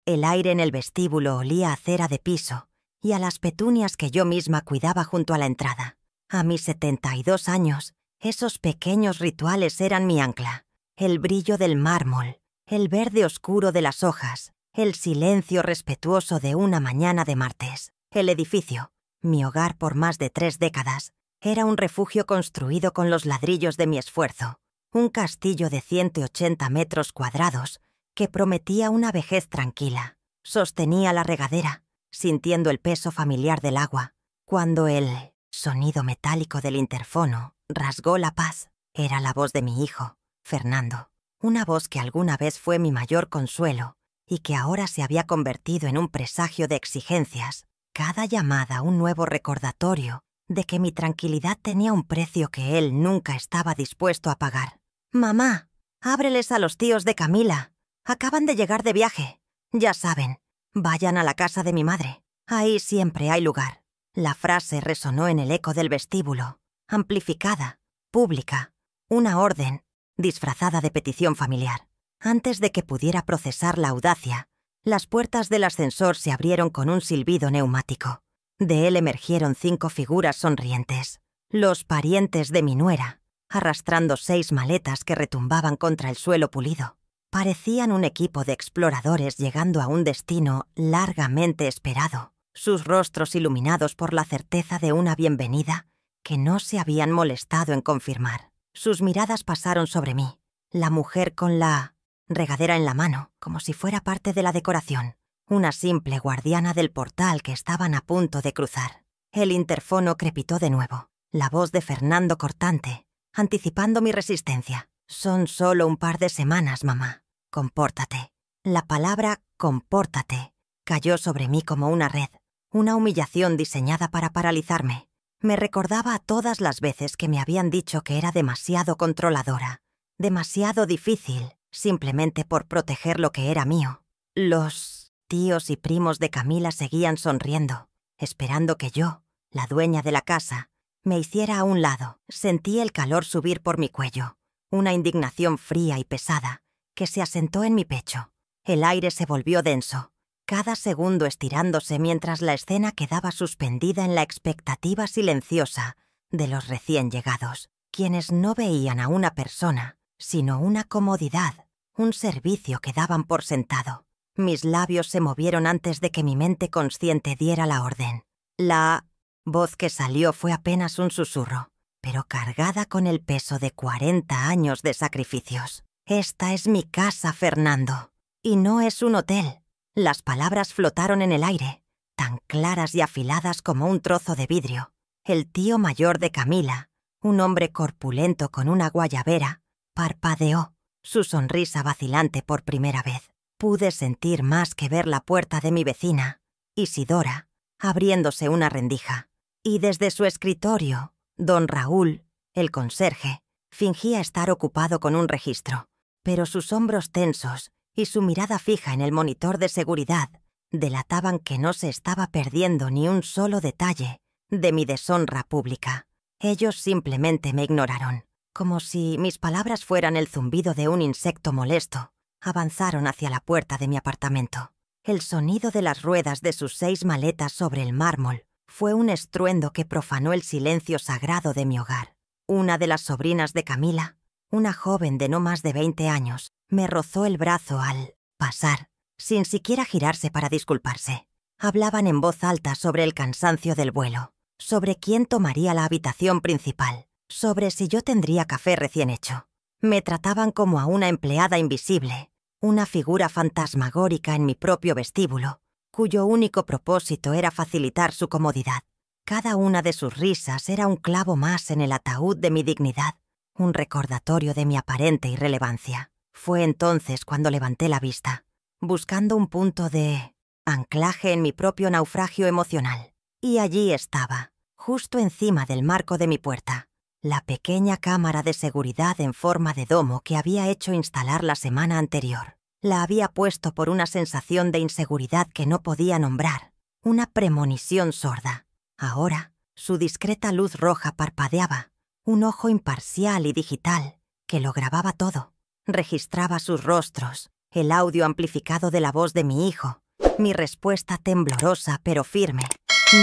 El aire en el vestíbulo olía a cera de piso y a las petunias que yo misma cuidaba junto a la entrada. A mis 72 años, esos pequeños rituales eran mi ancla. El brillo del mármol, el verde oscuro de las hojas, el silencio respetuoso de una mañana de martes. El edificio, mi hogar por más de 3 décadas, era un refugio construido con los ladrillos de mi esfuerzo, un castillo de 180 metros cuadrados que prometía una vejez tranquila. Sostenía la regadera, sintiendo el peso familiar del agua, cuando el sonido metálico del interfono rasgó la paz. Era la voz de mi hijo, Fernando, una voz que alguna vez fue mi mayor consuelo y que ahora se había convertido en un presagio de exigencias. Cada llamada un nuevo recordatorio de que mi tranquilidad tenía un precio que él nunca estaba dispuesto a pagar. «Mamá, ábreles a los tíos de Camila. Acaban de llegar de viaje. Ya saben, vayan a la casa de mi madre. Ahí siempre hay lugar». La frase resonó en el eco del vestíbulo, amplificada, pública, una orden, disfrazada de petición familiar. Antes de que pudiera procesar la audacia, las puertas del ascensor se abrieron con un silbido neumático. De él emergieron 5 figuras sonrientes, los parientes de mi nuera, arrastrando 6 maletas que retumbaban contra el suelo pulido. Parecían un equipo de exploradores llegando a un destino largamente esperado, sus rostros iluminados por la certeza de una bienvenida que no se habían molestado en confirmar. Sus miradas pasaron sobre mí, la mujer con la regadera en la mano, como si fuera parte de la decoración, una simple guardiana del portal que estaban a punto de cruzar. El interfono crepitó de nuevo, la voz de Fernando cortante, anticipando mi resistencia. «Son solo un par de semanas, mamá. Compórtate». La palabra «compórtate» cayó sobre mí como una red, una humillación diseñada para paralizarme. Me recordaba a todas las veces que me habían dicho que era demasiado controladora, demasiado difícil, simplemente por proteger lo que era mío. Los tíos y primos de Camila seguían sonriendo, esperando que yo, la dueña de la casa, me hiciera a un lado. Sentí el calor subir por mi cuello, una indignación fría y pesada que se asentó en mi pecho. El aire se volvió denso, cada segundo estirándose mientras la escena quedaba suspendida en la expectativa silenciosa de los recién llegados, quienes no veían a una persona, sino una comodidad, un servicio que daban por sentado. Mis labios se movieron antes de que mi mente consciente diera la orden. La voz que salió fue apenas un susurro, pero cargada con el peso de 40 años de sacrificios. «Esta es mi casa, Fernando, y no es un hotel». Las palabras flotaron en el aire, tan claras y afiladas como un trozo de vidrio. El tío mayor de Camila, un hombre corpulento con una guayabera, parpadeó, su sonrisa vacilante por primera vez. Pude sentir más que ver la puerta de mi vecina, Isidora, abriéndose una rendija. Y desde su escritorio, don Raúl, el conserje, fingía estar ocupado con un registro, pero sus hombros tensos y su mirada fija en el monitor de seguridad delataban que no se estaba perdiendo ni un solo detalle de mi deshonra pública. Ellos simplemente me ignoraron, como si mis palabras fueran el zumbido de un insecto molesto. Avanzaron hacia la puerta de mi apartamento. El sonido de las ruedas de sus 6 maletas sobre el mármol fue un estruendo que profanó el silencio sagrado de mi hogar. Una de las sobrinas de Camila, una joven de no más de 20 años, me rozó el brazo al pasar, sin siquiera girarse para disculparse. Hablaban en voz alta sobre el cansancio del vuelo, sobre quién tomaría la habitación principal, sobre si yo tendría café recién hecho. Me trataban como a una empleada invisible, una figura fantasmagórica en mi propio vestíbulo, cuyo único propósito era facilitar su comodidad. Cada una de sus risas era un clavo más en el ataúd de mi dignidad, un recordatorio de mi aparente irrelevancia. Fue entonces cuando levanté la vista, buscando un punto de anclaje en mi propio naufragio emocional. Y allí estaba, justo encima del marco de mi puerta, la pequeña cámara de seguridad en forma de domo que había hecho instalar la semana anterior. La había puesto por una sensación de inseguridad que no podía nombrar, una premonición sorda. Ahora, su discreta luz roja parpadeaba, un ojo imparcial y digital que lo grababa todo. Registraba sus rostros, el audio amplificado de la voz de mi hijo, mi respuesta temblorosa pero firme.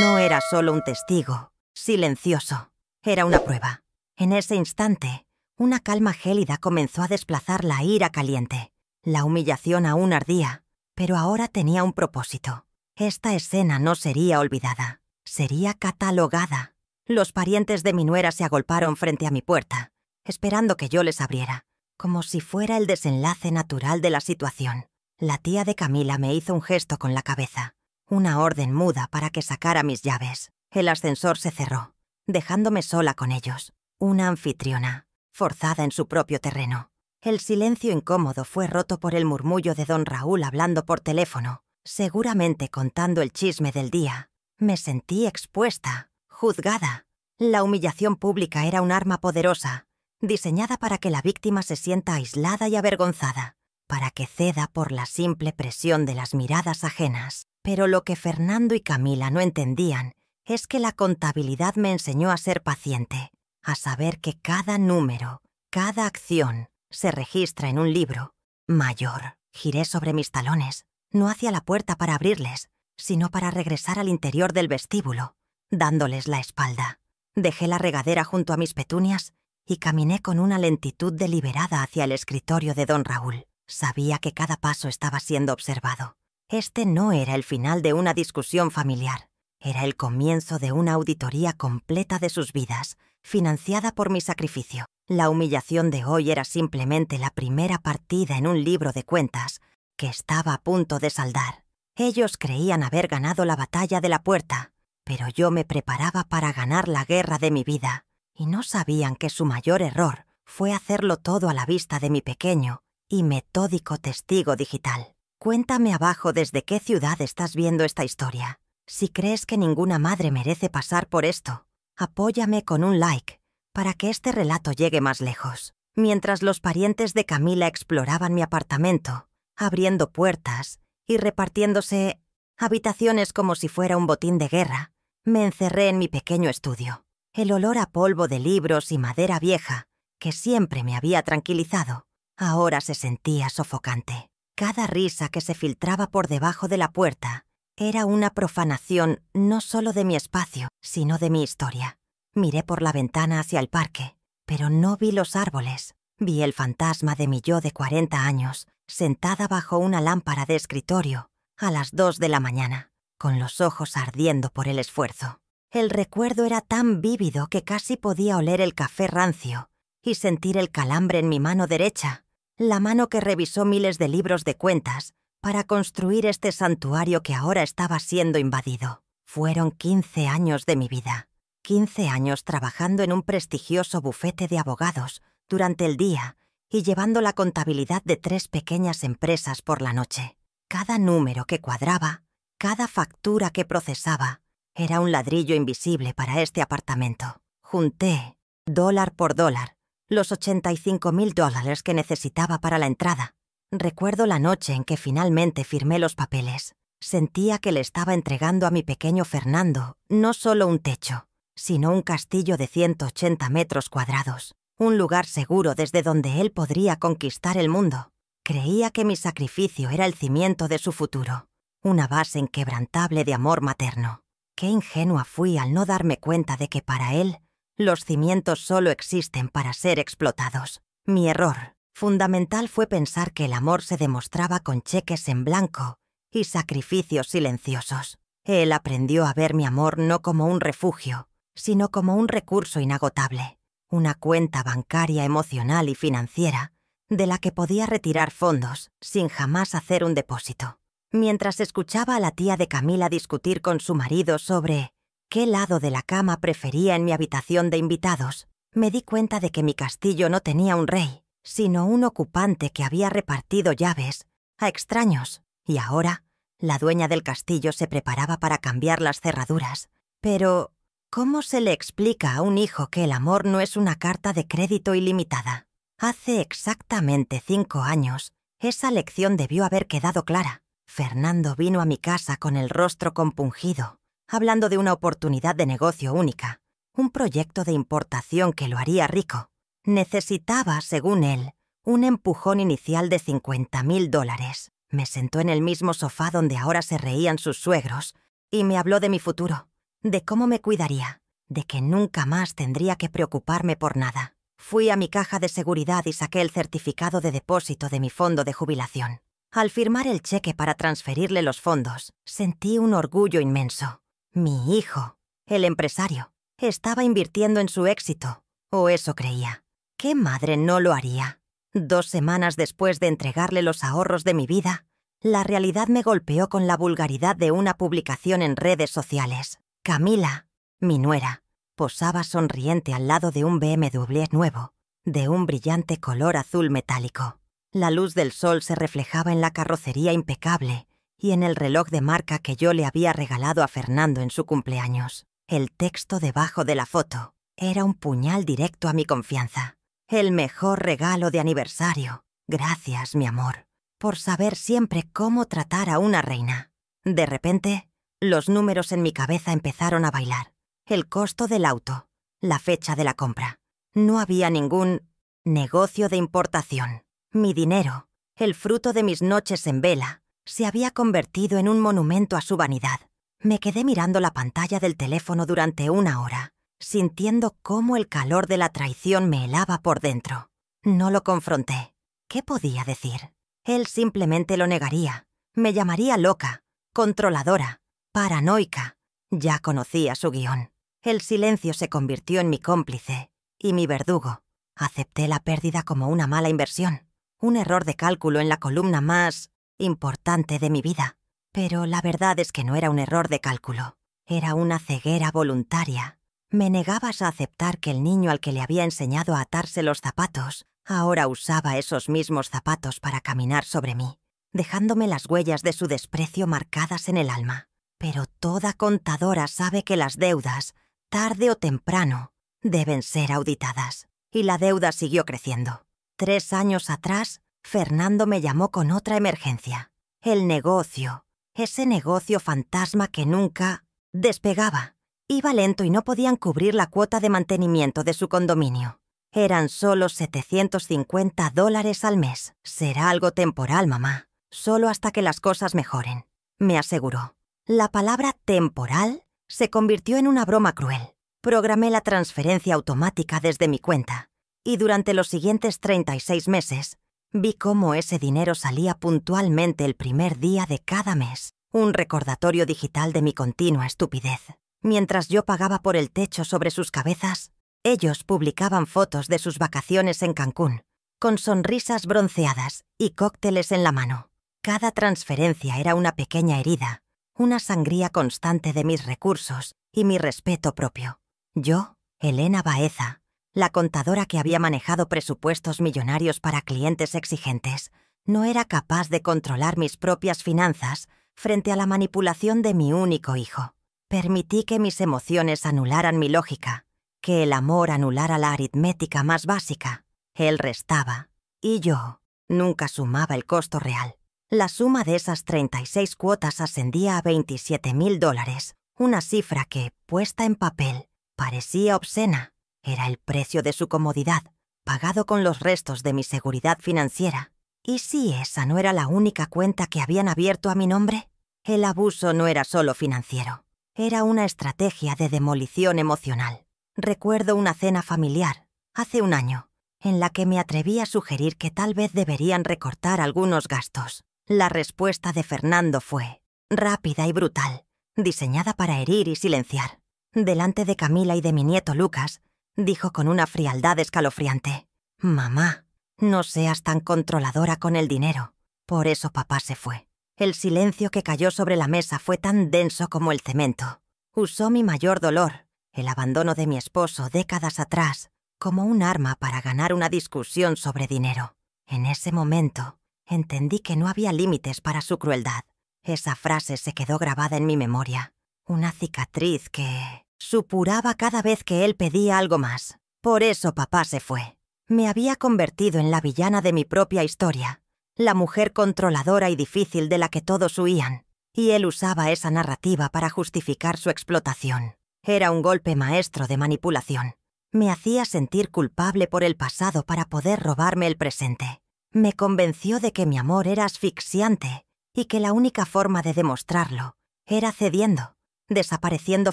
No era solo un testigo, silencioso. Era una prueba. En ese instante, una calma gélida comenzó a desplazar la ira caliente. La humillación aún ardía, pero ahora tenía un propósito. Esta escena no sería olvidada, sería catalogada. Los parientes de mi nuera se agolparon frente a mi puerta, esperando que yo les abriera, como si fuera el desenlace natural de la situación. La tía de Camila me hizo un gesto con la cabeza, una orden muda para que sacara mis llaves. El ascensor se cerró, dejándome sola con ellos, una anfitriona, forzada en su propio terreno. El silencio incómodo fue roto por el murmullo de don Raúl hablando por teléfono, seguramente contando el chisme del día. Me sentí expuesta, juzgada. La humillación pública era un arma poderosa, diseñada para que la víctima se sienta aislada y avergonzada, para que ceda por la simple presión de las miradas ajenas. Pero lo que Fernando y Camila no entendían es que la contabilidad me enseñó a ser paciente, a saber que cada número, cada acción, se registra en un libro mayor. Giré sobre mis talones, no hacia la puerta para abrirles, sino para regresar al interior del vestíbulo, dándoles la espalda. Dejé la regadera junto a mis petunias y caminé con una lentitud deliberada hacia el escritorio de don Raúl. Sabía que cada paso estaba siendo observado. Este no era el final de una discusión familiar. Era el comienzo de una auditoría completa de sus vidas, financiada por mi sacrificio. La humillación de hoy era simplemente la primera partida en un libro de cuentas que estaba a punto de saldar. Ellos creían haber ganado la batalla de la puerta, pero yo me preparaba para ganar la guerra de mi vida, y no sabían que su mayor error fue hacerlo todo a la vista de mi pequeño y metódico testigo digital. Cuéntame abajo desde qué ciudad estás viendo esta historia. Si crees que ninguna madre merece pasar por esto, apóyame con un like para que este relato llegue más lejos. Mientras los parientes de Camila exploraban mi apartamento, abriendo puertas y repartiéndose habitaciones como si fuera un botín de guerra, me encerré en mi pequeño estudio. El olor a polvo de libros y madera vieja, que siempre me había tranquilizado, ahora se sentía sofocante. Cada risa que se filtraba por debajo de la puerta era una profanación no solo de mi espacio, sino de mi historia. Miré por la ventana hacia el parque, pero no vi los árboles. Vi el fantasma de mi yo de 40 años, sentada bajo una lámpara de escritorio, a las 2 de la mañana, con los ojos ardiendo por el esfuerzo. El recuerdo era tan vívido que casi podía oler el café rancio y sentir el calambre en mi mano derecha, la mano que revisó miles de libros de cuentas para construir este santuario que ahora estaba siendo invadido. Fueron 15 años de mi vida. 15 años trabajando en un prestigioso bufete de abogados durante el día y llevando la contabilidad de 3 pequeñas empresas por la noche. Cada número que cuadraba, cada factura que procesaba, era un ladrillo invisible para este apartamento. Junté, dólar por dólar, los $85,000 que necesitaba para la entrada. Recuerdo la noche en que finalmente firmé los papeles. Sentía que le estaba entregando a mi pequeño Fernando no solo un techo, sino un castillo de 180 metros cuadrados, un lugar seguro desde donde él podría conquistar el mundo. Creía que mi sacrificio era el cimiento de su futuro, una base inquebrantable de amor materno. Qué ingenua fui al no darme cuenta de que para él los cimientos solo existen para ser explotados. Mi error fundamental fue pensar que el amor se demostraba con cheques en blanco y sacrificios silenciosos. Él aprendió a ver mi amor no como un refugio, sino como un recurso inagotable, una cuenta bancaria emocional y financiera de la que podía retirar fondos sin jamás hacer un depósito. Mientras escuchaba a la tía de Camila discutir con su marido sobre qué lado de la cama prefería en mi habitación de invitados, me di cuenta de que mi castillo no tenía un rey, sino un ocupante que había repartido llaves a extraños, y ahora la dueña del castillo se preparaba para cambiar las cerraduras. Pero ¿cómo se le explica a un hijo que el amor no es una carta de crédito ilimitada? Hace exactamente 5 años, esa lección debió haber quedado clara. Fernando vino a mi casa con el rostro compungido, hablando de una oportunidad de negocio única, un proyecto de importación que lo haría rico. Necesitaba, según él, Un empujón inicial de $50,000. Me sentó en el mismo sofá donde ahora se reían sus suegros y me habló de mi futuro, de cómo me cuidaría, de que nunca más tendría que preocuparme por nada. Fui a mi caja de seguridad y saqué el certificado de depósito de mi fondo de jubilación. Al firmar el cheque para transferirle los fondos, sentí un orgullo inmenso. Mi hijo, el empresario, estaba invirtiendo en su éxito, o eso creía. ¿Qué madre no lo haría? 2 semanas después de entregarle los ahorros de mi vida, la realidad me golpeó con la vulgaridad de una publicación en redes sociales. Camila, mi nuera, posaba sonriente al lado de un BMW nuevo, de un brillante color azul metálico. La luz del sol se reflejaba en la carrocería impecable y en el reloj de marca que yo le había regalado a Fernando en su cumpleaños. El texto debajo de la foto era un puñal directo a mi confianza. El mejor regalo de aniversario. Gracias, mi amor, por saber siempre cómo tratar a una reina. De repente, los números en mi cabeza empezaron a bailar. El costo del auto, la fecha de la compra. No había ningún negocio de importación. Mi dinero, el fruto de mis noches en vela, se había convertido en un monumento a su vanidad. Me quedé mirando la pantalla del teléfono durante 1 hora, sintiendo cómo el calor de la traición me helaba por dentro. No lo confronté. ¿Qué podía decir? Él simplemente lo negaría. Me llamaría loca, controladora, paranoica. Ya conocía su guión. El silencio se convirtió en mi cómplice y mi verdugo. Acepté la pérdida como una mala inversión, un error de cálculo en la columna más importante de mi vida. Pero la verdad es que no era un error de cálculo. Era una ceguera voluntaria. Me negabas a aceptar que el niño al que le había enseñado a atarse los zapatos ahora usaba esos mismos zapatos para caminar sobre mí, dejándome las huellas de su desprecio marcadas en el alma. Pero toda contadora sabe que las deudas, tarde o temprano, deben ser auditadas. Y la deuda siguió creciendo. 3 años atrás, Fernando me llamó con otra emergencia. El negocio, ese negocio fantasma que nunca despegaba. Iba lento y no podían cubrir la cuota de mantenimiento de su condominio. Eran solo $750 al mes. Será algo temporal, mamá. Solo hasta que las cosas mejoren, me aseguró. La palabra temporal se convirtió en una broma cruel. Programé la transferencia automática desde mi cuenta y durante los siguientes 36 meses vi cómo ese dinero salía puntualmente el primer día de cada mes. Un recordatorio digital de mi continua estupidez. Mientras yo pagaba por el techo sobre sus cabezas, ellos publicaban fotos de sus vacaciones en Cancún, con sonrisas bronceadas y cócteles en la mano. Cada transferencia era una pequeña herida, una sangría constante de mis recursos y mi respeto propio. Yo, Elena Baeza, la contadora que había manejado presupuestos millonarios para clientes exigentes, no era capaz de controlar mis propias finanzas frente a la manipulación de mi único hijo. Permití que mis emociones anularan mi lógica, que el amor anulara la aritmética más básica. Él restaba, y yo nunca sumaba el costo real. La suma de esas 36 cuotas ascendía a $27,000, una cifra que, puesta en papel, parecía obscena. Era el precio de su comodidad, pagado con los restos de mi seguridad financiera. ¿Y si esa no era la única cuenta que habían abierto a mi nombre? El abuso no era solo financiero. Era una estrategia de demolición emocional. Recuerdo una cena familiar, hace 1 año, en la que me atreví a sugerir que tal vez deberían recortar algunos gastos. La respuesta de Fernando fue rápida y brutal, diseñada para herir y silenciar. Delante de Camila y de mi nieto Lucas, dijo con una frialdad escalofriante: «Mamá, no seas tan controladora con el dinero». Por eso papá se fue. El silencio que cayó sobre la mesa fue tan denso como el cemento. Usó mi mayor dolor, el abandono de mi esposo décadas atrás, como un arma para ganar una discusión sobre dinero. En ese momento, entendí que no había límites para su crueldad. Esa frase se quedó grabada en mi memoria. Una cicatriz que supuraba cada vez que él pedía algo más. Por eso papá se fue. Me había convertido en la villana de mi propia historia, la mujer controladora y difícil de la que todos huían, y él usaba esa narrativa para justificar su explotación. Era un golpe maestro de manipulación. Me hacía sentir culpable por el pasado para poder robarme el presente. Me convenció de que mi amor era asfixiante y que la única forma de demostrarlo era cediendo, desapareciendo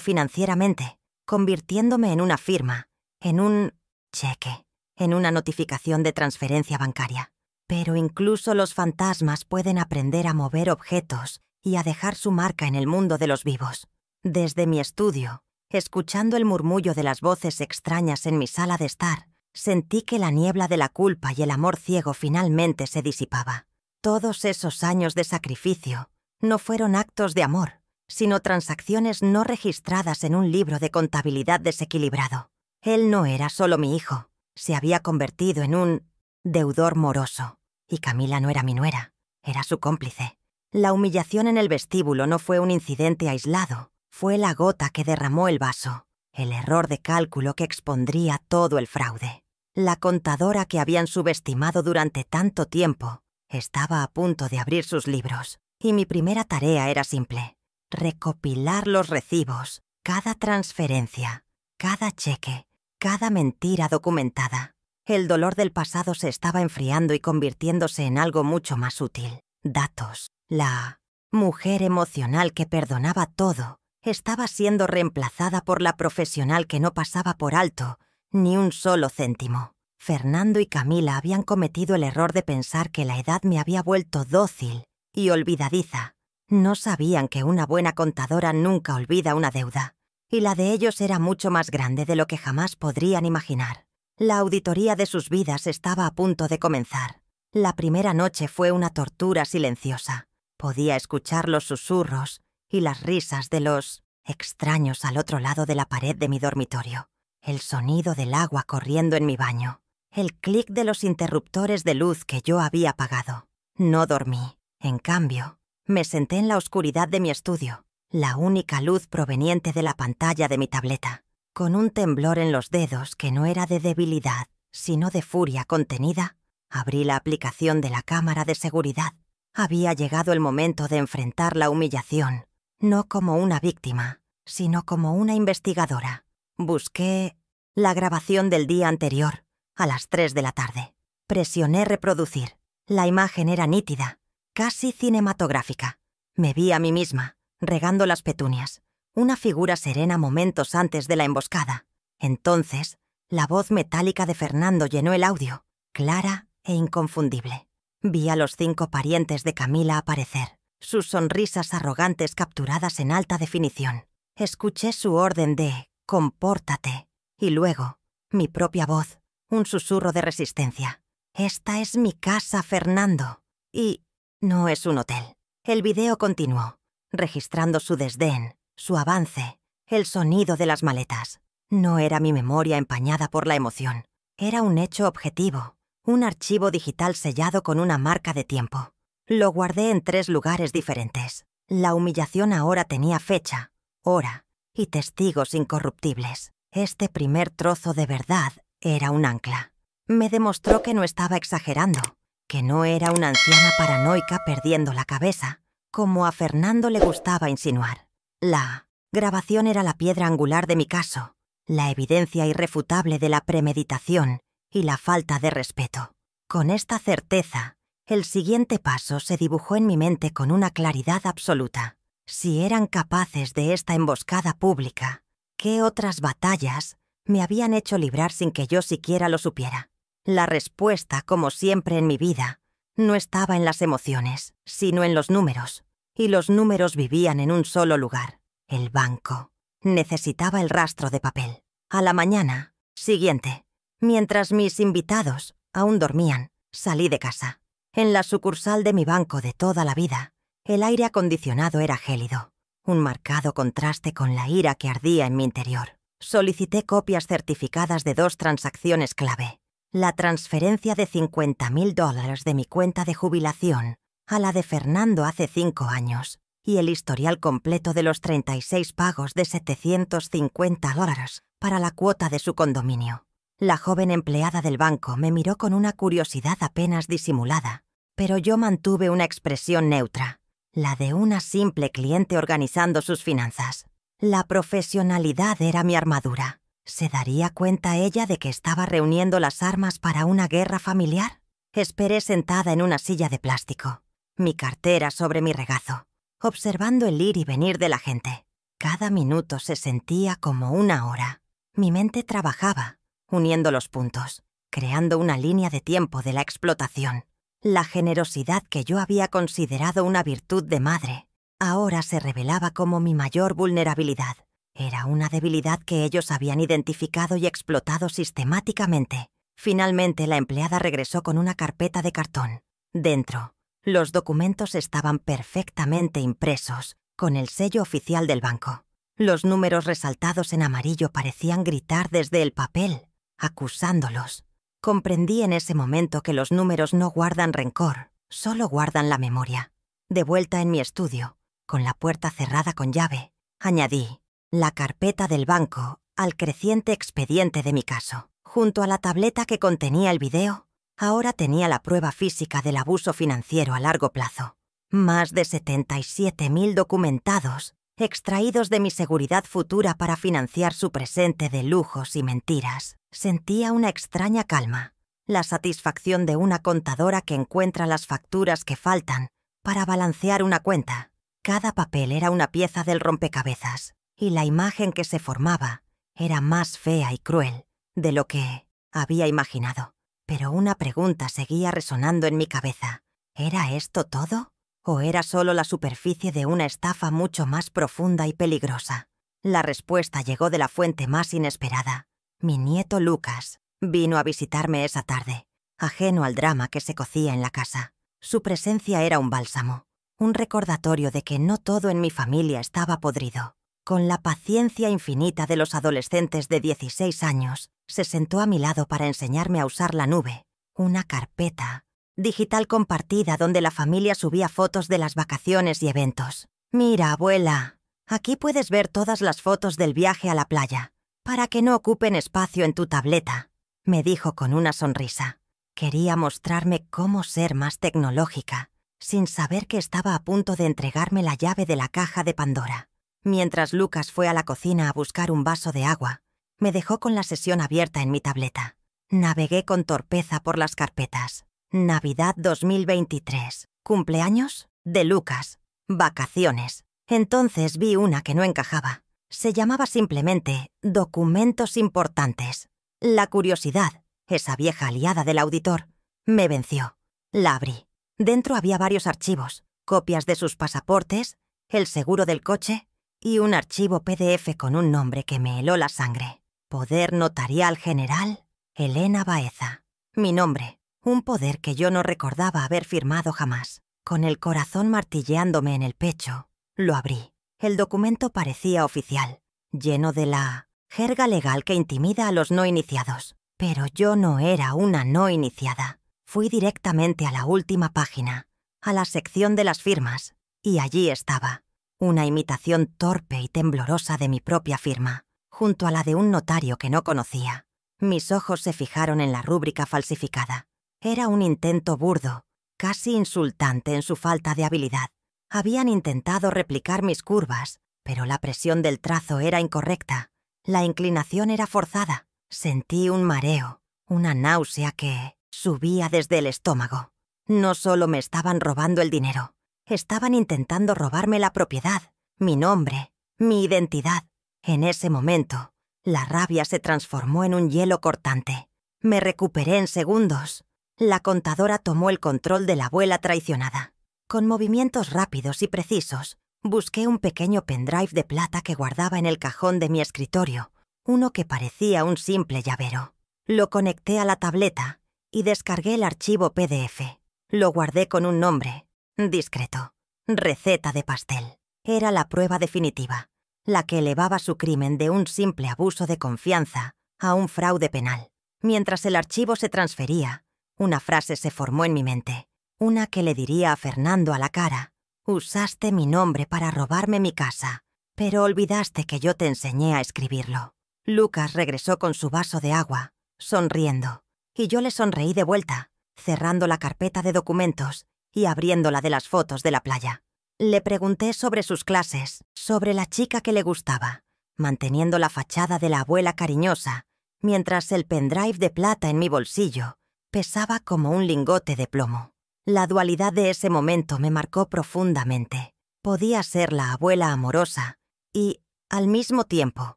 financieramente, convirtiéndome en una firma, en un cheque, en una notificación de transferencia bancaria. Pero incluso los fantasmas pueden aprender a mover objetos y a dejar su marca en el mundo de los vivos. Desde mi estudio, escuchando el murmullo de las voces extrañas en mi sala de estar, sentí que la niebla de la culpa y el amor ciego finalmente se disipaba. Todos esos años de sacrificio no fueron actos de amor, sino transacciones no registradas en un libro de contabilidad desequilibrado. Él no era solo mi hijo, se había convertido en un deudor moroso. Y Camila no era mi nuera, era su cómplice. La humillación en el vestíbulo no fue un incidente aislado, fue la gota que derramó el vaso, el error de cálculo que expondría todo el fraude. La contadora que habían subestimado durante tanto tiempo estaba a punto de abrir sus libros, y mi primera tarea era simple: recopilar los recibos, cada transferencia, cada cheque, cada mentira documentada. El dolor del pasado se estaba enfriando y convirtiéndose en algo mucho más útil. Datos. La mujer emocional que perdonaba todo estaba siendo reemplazada por la profesional que no pasaba por alto ni un solo céntimo. Fernando y Camila habían cometido el error de pensar que la edad me había vuelto dócil y olvidadiza. No sabían que una buena contadora nunca olvida una deuda, y la de ellos era mucho más grande de lo que jamás podrían imaginar. La auditoría de sus vidas estaba a punto de comenzar. La primera noche fue una tortura silenciosa. Podía escuchar los susurros y las risas de los extraños al otro lado de la pared de mi dormitorio, el sonido del agua corriendo en mi baño, el clic de los interruptores de luz que yo había apagado. No dormí. En cambio, me senté en la oscuridad de mi estudio, la única luz proveniente de la pantalla de mi tableta. Con un temblor en los dedos que no era de debilidad, sino de furia contenida, abrí la aplicación de la cámara de seguridad. Había llegado el momento de enfrentar la humillación, no como una víctima, sino como una investigadora. Busqué la grabación del día anterior, a las 3 de la tarde. Presioné reproducir. La imagen era nítida, casi cinematográfica. Me vi a mí misma, regando las petunias, una figura serena momentos antes de la emboscada. Entonces, la voz metálica de Fernando llenó el audio, clara e inconfundible. Vi a los 5 parientes de Camila aparecer, sus sonrisas arrogantes capturadas en alta definición. Escuché su orden de «compórtate» y luego, mi propia voz, un susurro de resistencia. «Esta es mi casa, Fernando. Y no es un hotel». El video continuó, registrando su desdén, su avance, el sonido de las maletas. No era mi memoria empañada por la emoción. Era un hecho objetivo, un archivo digital sellado con una marca de tiempo. Lo guardé en 3 lugares diferentes. La humillación ahora tenía fecha, hora y testigos incorruptibles. Este primer trozo de verdad era un ancla. Me demostró que no estaba exagerando, que no era una anciana paranoica perdiendo la cabeza, como a Fernando le gustaba insinuar. La grabación era la piedra angular de mi caso, la evidencia irrefutable de la premeditación y la falta de respeto. Con esta certeza, el siguiente paso se dibujó en mi mente con una claridad absoluta. Si eran capaces de esta emboscada pública, ¿qué otras batallas me habían hecho librar sin que yo siquiera lo supiera? La respuesta, como siempre en mi vida, no estaba en las emociones, sino en los números. Y los números vivían en un solo lugar, el banco. Necesitaba el rastro de papel. A la mañana siguiente, mientras mis invitados aún dormían, salí de casa. En la sucursal de mi banco de toda la vida, el aire acondicionado era gélido, un marcado contraste con la ira que ardía en mi interior. Solicité copias certificadas de 2 transacciones clave: la transferencia de $50,000 de mi cuenta de jubilación a la de Fernando hace 5 años, y el historial completo de los 36 pagos de $750 para la cuota de su condominio. La joven empleada del banco me miró con una curiosidad apenas disimulada, pero yo mantuve una expresión neutra, la de una simple cliente organizando sus finanzas. La profesionalidad era mi armadura. ¿Se daría cuenta ella de que estaba reuniendo las armas para una guerra familiar? Esperé sentada en una silla de plástico, mi cartera sobre mi regazo, observando el ir y venir de la gente. Cada minuto se sentía como una hora. Mi mente trabajaba, uniendo los puntos, creando una línea de tiempo de la explotación. La generosidad que yo había considerado una virtud de madre, ahora se revelaba como mi mayor vulnerabilidad. Era una debilidad que ellos habían identificado y explotado sistemáticamente. Finalmente, la empleada regresó con una carpeta de cartón. Dentro, los documentos estaban perfectamente impresos, con el sello oficial del banco. Los números resaltados en amarillo parecían gritar desde el papel, acusándolos. Comprendí en ese momento que los números no guardan rencor, solo guardan la memoria. De vuelta en mi estudio, con la puerta cerrada con llave, añadí la carpeta del banco al creciente expediente de mi caso. Junto a la tableta que contenía el video, ahora tenía la prueba física del abuso financiero a largo plazo. Más de 77.000 documentados, extraídos de mi seguridad futura para financiar su presente de lujos y mentiras. Sentía una extraña calma, la satisfacción de una contadora que encuentra las facturas que faltan para balancear una cuenta. Cada papel era una pieza del rompecabezas, y la imagen que se formaba era más fea y cruel de lo que había imaginado. Pero una pregunta seguía resonando en mi cabeza. ¿Era esto todo? ¿O era solo la superficie de una estafa mucho más profunda y peligrosa? La respuesta llegó de la fuente más inesperada. Mi nieto Lucas vino a visitarme esa tarde, ajeno al drama que se cocía en la casa. Su presencia era un bálsamo, un recordatorio de que no todo en mi familia estaba podrido. Con la paciencia infinita de los adolescentes de 16 años, se sentó a mi lado para enseñarme a usar la nube, una carpeta digital compartida donde la familia subía fotos de las vacaciones y eventos. «Mira, abuela, aquí puedes ver todas las fotos del viaje a la playa, para que no ocupen espacio en tu tableta», me dijo con una sonrisa. Quería mostrarme cómo ser más tecnológica, sin saber que estaba a punto de entregarme la llave de la caja de Pandora. Mientras Lucas fue a la cocina a buscar un vaso de agua, me dejó con la sesión abierta en mi tableta. Navegué con torpeza por las carpetas. Navidad 2023. Cumpleaños de Lucas. Vacaciones. Entonces vi una que no encajaba. Se llamaba simplemente Documentos importantes. La curiosidad, esa vieja aliada del auditor, me venció. La abrí. Dentro había varios archivos, copias de sus pasaportes, el seguro del coche y un archivo PDF con un nombre que me heló la sangre. Poder Notarial General Elena Baeza. Mi nombre, un poder que yo no recordaba haber firmado jamás. Con el corazón martilleándome en el pecho, lo abrí. El documento parecía oficial, lleno de la jerga legal que intimida a los no iniciados. Pero yo no era una no iniciada. Fui directamente a la última página, a la sección de las firmas, y allí estaba, una imitación torpe y temblorosa de mi propia firma, junto a la de un notario que no conocía. Mis ojos se fijaron en la rúbrica falsificada. Era un intento burdo, casi insultante en su falta de habilidad. Habían intentado replicar mis curvas, pero la presión del trazo era incorrecta. La inclinación era forzada. Sentí un mareo, una náusea que subía desde el estómago. No solo me estaban robando el dinero, estaban intentando robarme la propiedad, mi nombre, mi identidad. En ese momento, la rabia se transformó en un hielo cortante. Me recuperé en segundos. La contadora tomó el control de la abuela traicionada. Con movimientos rápidos y precisos, busqué un pequeño pendrive de plata que guardaba en el cajón de mi escritorio, uno que parecía un simple llavero. Lo conecté a la tableta y descargué el archivo PDF. Lo guardé con un nombre discreto. Receta de pastel. Era la prueba definitiva, la que elevaba su crimen de un simple abuso de confianza a un fraude penal. Mientras el archivo se transfería, una frase se formó en mi mente, una que le diría a Fernando a la cara: «Usaste mi nombre para robarme mi casa, pero olvidaste que yo te enseñé a escribirlo». Lucas regresó con su vaso de agua, sonriendo, y yo le sonreí de vuelta, cerrando la carpeta de documentos y abriéndola de las fotos de la playa. Le pregunté sobre sus clases, sobre la chica que le gustaba. manteniendo la fachada de la abuela cariñosa, mientras el pendrive de plata en mi bolsillo pesaba como un lingote de plomo. La dualidad de ese momento me marcó profundamente. Podía ser la abuela amorosa y, al mismo tiempo,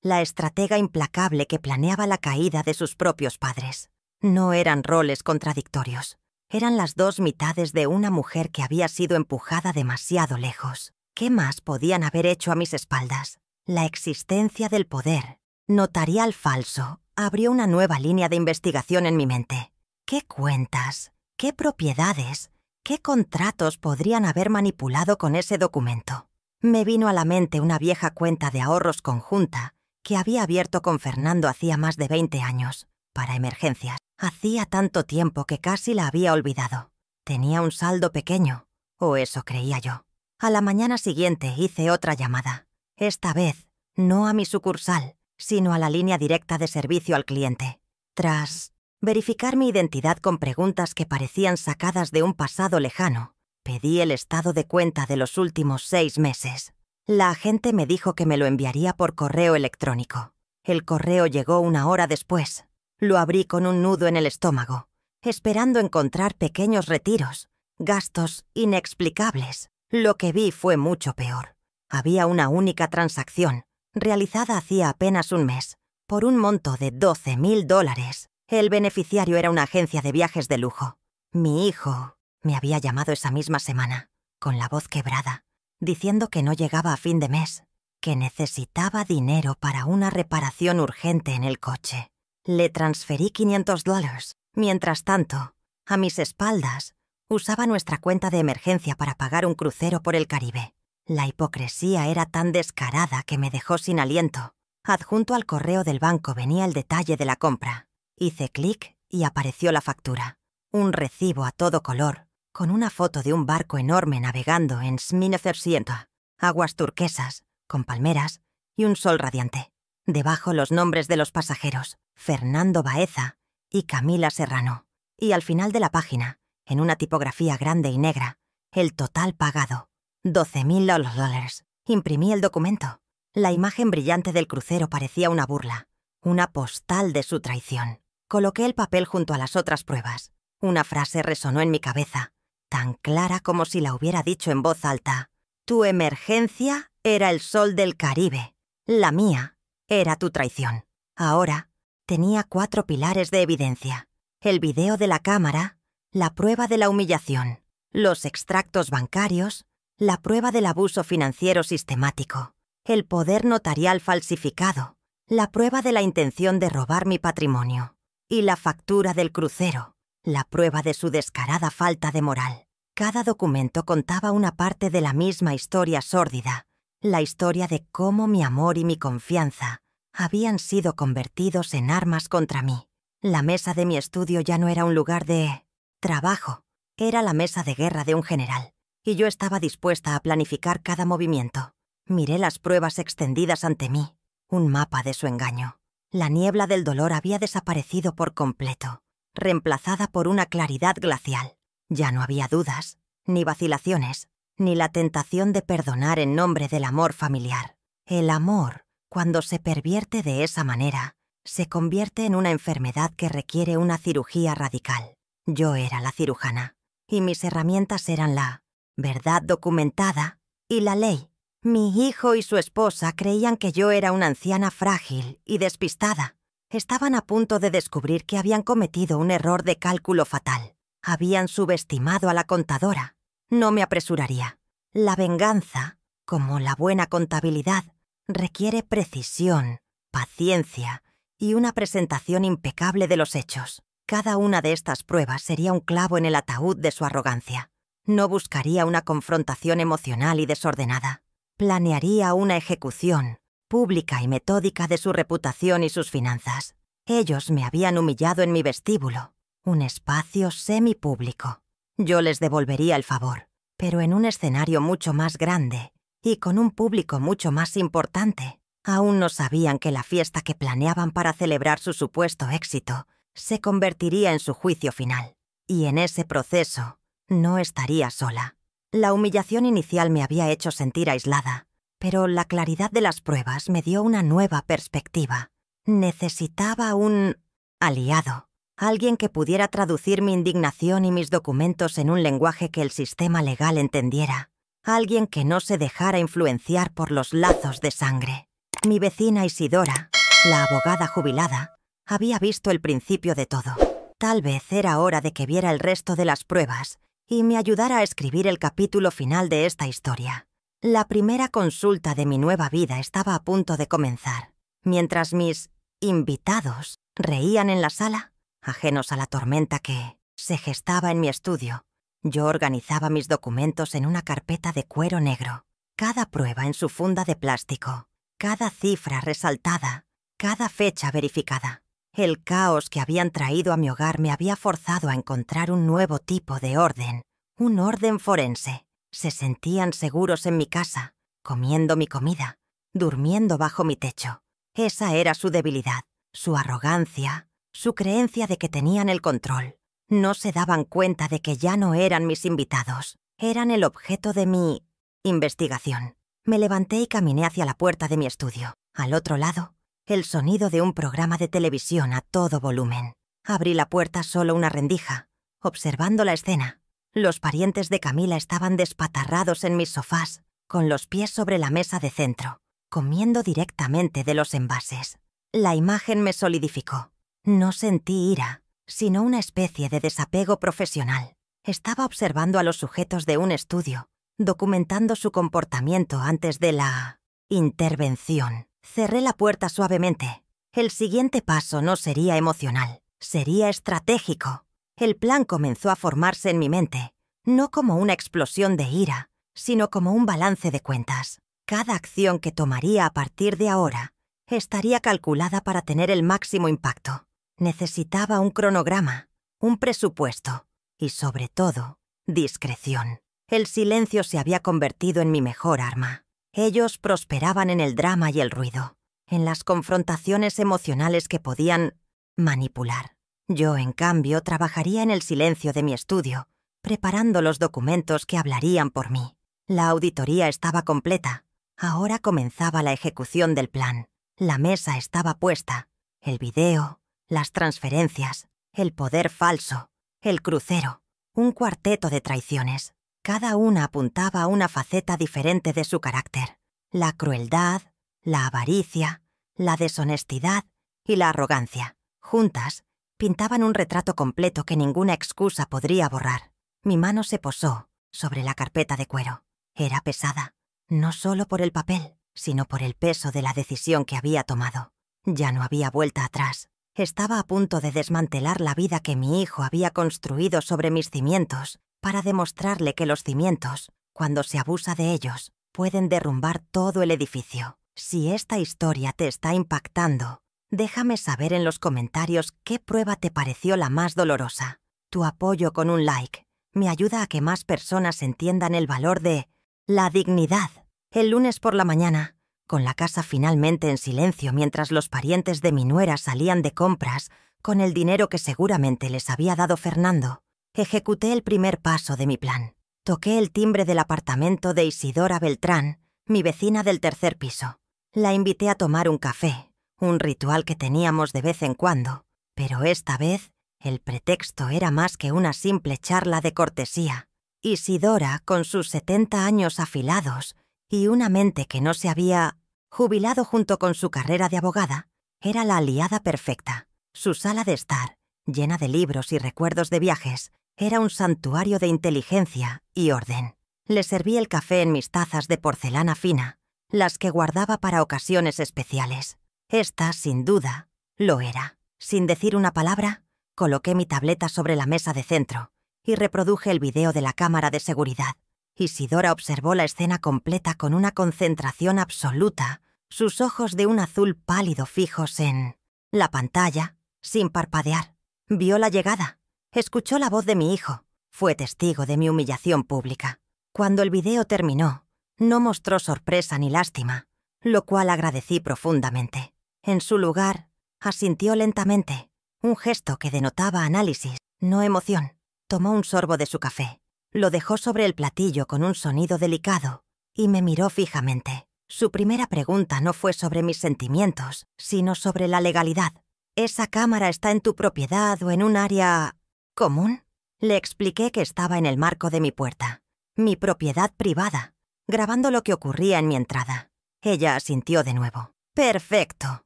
la estratega implacable que planeaba la caída de sus propios padres. No eran roles contradictorios. Eran las dos mitades de una mujer que había sido empujada demasiado lejos. ¿Qué más podían haber hecho a mis espaldas? La existencia del poder notarial falso abrió una nueva línea de investigación en mi mente. ¿Qué cuentas, qué propiedades, qué contratos podrían haber manipulado con ese documento? Me vino a la mente una vieja cuenta de ahorros conjunta que había abierto con Fernando hacía más de 20 años, para emergencias. Hacía tanto tiempo que casi la había olvidado. Tenía un saldo pequeño, o eso creía yo. A la mañana siguiente hice otra llamada. Esta vez, no a mi sucursal, sino a la línea directa de servicio al cliente. Tras verificar mi identidad con preguntas que parecían sacadas de un pasado lejano, pedí el estado de cuenta de los últimos 6 meses. La agente me dijo que me lo enviaría por correo electrónico. El correo llegó 1 hora después. Lo abrí con un nudo en el estómago, esperando encontrar pequeños retiros, gastos inexplicables. Lo que vi fue mucho peor. Había una única transacción, realizada hacía apenas un mes, por un monto de $12,000. El beneficiario era una agencia de viajes de lujo. Mi hijo me había llamado esa misma semana, con la voz quebrada, diciendo que no llegaba a fin de mes, que necesitaba dinero para una reparación urgente en el coche. Le transferí $500. Mientras tanto, a mis espaldas, usaba nuestra cuenta de emergencia para pagar un crucero por el Caribe. La hipocresía era tan descarada que me dejó sin aliento. Adjunto al correo del banco venía el detalle de la compra. Hice clic y apareció la factura. Un recibo a todo color, con una foto de un barco enorme navegando en Sminefersienta, aguas turquesas, con palmeras y un sol radiante. Debajo los nombres de los pasajeros, Fernando Baeza y Camila Serrano. Y al final de la página, en una tipografía grande y negra, el total pagado, $12,000. Imprimí el documento. La imagen brillante del crucero parecía una burla, una postal de su traición. Coloqué el papel junto a las otras pruebas. Una frase resonó en mi cabeza, tan clara como si la hubiera dicho en voz alta. Tu emergencia era el sol del Caribe. La mía era tu traición. Ahora tenía 4 pilares de evidencia. El video de la cámara, la prueba de la humillación, los extractos bancarios, la prueba del abuso financiero sistemático, el poder notarial falsificado, la prueba de la intención de robar mi patrimonio y la factura del crucero, la prueba de su descarada falta de moral. Cada documento contaba una parte de la misma historia sórdida, la historia de cómo mi amor y mi confianza habían sido convertidos en armas contra mí. La mesa de mi estudio ya no era un lugar de trabajo, era la mesa de guerra de un general, y yo estaba dispuesta a planificar cada movimiento. Miré las pruebas extendidas ante mí, un mapa de su engaño. La niebla del dolor había desaparecido por completo, reemplazada por una claridad glacial. Ya no había dudas, ni vacilaciones, ni la tentación de perdonar en nombre del amor familiar. El amor, cuando se pervierte de esa manera, se convierte en una enfermedad que requiere una cirugía radical. Yo era la cirujana, y mis herramientas eran la verdad documentada y la ley. Mi hijo y su esposa creían que yo era una anciana frágil y despistada. Estaban a punto de descubrir que habían cometido un error de cálculo fatal. Habían subestimado a la contadora. No me apresuraría. La venganza, como la buena contabilidad, requiere precisión, paciencia y una presentación impecable de los hechos. Cada una de estas pruebas sería un clavo en el ataúd de su arrogancia. No buscaría una confrontación emocional y desordenada. Planearía una ejecución pública y metódica de su reputación y sus finanzas. Ellos me habían humillado en mi vestíbulo, un espacio semipúblico. Yo les devolvería el favor, pero en un escenario mucho más grande y con un público mucho más importante. Aún no sabían que la fiesta que planeaban para celebrar su supuesto éxito se convertiría en su juicio final. Y en ese proceso no estaría sola. La humillación inicial me había hecho sentir aislada, pero la claridad de las pruebas me dio una nueva perspectiva. Necesitaba un aliado, alguien que pudiera traducir mi indignación y mis documentos en un lenguaje que el sistema legal entendiera, alguien que no se dejara influenciar por los lazos de sangre. Mi vecina Isidora, la abogada jubilada, había visto el principio de todo. Tal vez era hora de que viera el resto de las pruebas y me ayudara a escribir el capítulo final de esta historia. La primera consulta de mi nueva vida estaba a punto de comenzar. Mientras mis invitados reían en la sala, ajenos a la tormenta que se gestaba en mi estudio, yo organizaba mis documentos en una carpeta de cuero negro, cada prueba en su funda de plástico, cada cifra resaltada, cada fecha verificada. El caos que habían traído a mi hogar me había forzado a encontrar un nuevo tipo de orden, un orden forense. Se sentían seguros en mi casa, comiendo mi comida, durmiendo bajo mi techo. Esa era su debilidad, su arrogancia, su creencia de que tenían el control. No se daban cuenta de que ya no eran mis invitados, eran el objeto de mi investigación. Me levanté y caminé hacia la puerta de mi estudio. Al otro lado, el sonido de un programa de televisión a todo volumen. Abrí la puerta solo una rendija, observando la escena. Los parientes de Camila estaban despatarrados en mis sofás, con los pies sobre la mesa de centro, comiendo directamente de los envases. La imagen me solidificó. No sentí ira, sino una especie de desapego profesional. Estaba observando a los sujetos de un estudio, documentando su comportamiento antes de la intervención. Cerré la puerta suavemente. El siguiente paso no sería emocional, sería estratégico. El plan comenzó a formarse en mi mente, no como una explosión de ira, sino como un balance de cuentas. Cada acción que tomaría a partir de ahora estaría calculada para tener el máximo impacto. Necesitaba un cronograma, un presupuesto y, sobre todo, discreción. El silencio se había convertido en mi mejor arma. Ellos prosperaban en el drama y el ruido, en las confrontaciones emocionales que podían manipular. Yo, en cambio, trabajaría en el silencio de mi estudio, preparando los documentos que hablarían por mí. La auditoría estaba completa. Ahora comenzaba la ejecución del plan. La mesa estaba puesta. El video, las transferencias, el poder falso, el crucero, un cuarteto de traiciones. Cada una apuntaba a una faceta diferente de su carácter. La crueldad, la avaricia, la deshonestidad y la arrogancia. Juntas, pintaban un retrato completo que ninguna excusa podría borrar. Mi mano se posó sobre la carpeta de cuero. Era pesada, no solo por el papel, sino por el peso de la decisión que había tomado. Ya no había vuelta atrás. Estaba a punto de desmantelar la vida que mi hijo había construido sobre mis cimientos para demostrarle que los cimientos, cuando se abusa de ellos, pueden derrumbar todo el edificio. Si esta historia te está impactando, déjame saber en los comentarios qué prueba te pareció la más dolorosa. Tu apoyo con un like me ayuda a que más personas entiendan el valor de la dignidad. El lunes por la mañana, con la casa finalmente en silencio mientras los parientes de mi nuera salían de compras con el dinero que seguramente les había dado Fernando, ejecuté el primer paso de mi plan. Toqué el timbre del apartamento de Isidora Beltrán, mi vecina del tercer piso. La invité a tomar un café, un ritual que teníamos de vez en cuando, pero esta vez el pretexto era más que una simple charla de cortesía. Isidora, con sus 70 años afilados y una mente que no se había jubilado junto con su carrera de abogada, era la aliada perfecta. Su sala de estar, llena de libros y recuerdos de viajes, era un santuario de inteligencia y orden. Le serví el café en mis tazas de porcelana fina, las que guardaba para ocasiones especiales. Esta, sin duda, lo era. Sin decir una palabra, coloqué mi tableta sobre la mesa de centro y reproduje el video de la cámara de seguridad. Isidora observó la escena completa con una concentración absoluta, sus ojos de un azul pálido fijos en la pantalla, sin parpadear. Vio la llegada, escuchó la voz de mi hijo, fue testigo de mi humillación pública. Cuando el video terminó, no mostró sorpresa ni lástima, lo cual agradecí profundamente. En su lugar, asintió lentamente, un gesto que denotaba análisis, no emoción. Tomó un sorbo de su café, lo dejó sobre el platillo con un sonido delicado y me miró fijamente. Su primera pregunta no fue sobre mis sentimientos, sino sobre la legalidad. ¿Esa cámara está en tu propiedad o en un área común? Le expliqué que estaba en el marco de mi puerta, mi propiedad privada, grabando lo que ocurría en mi entrada. Ella asintió de nuevo. «Perfecto.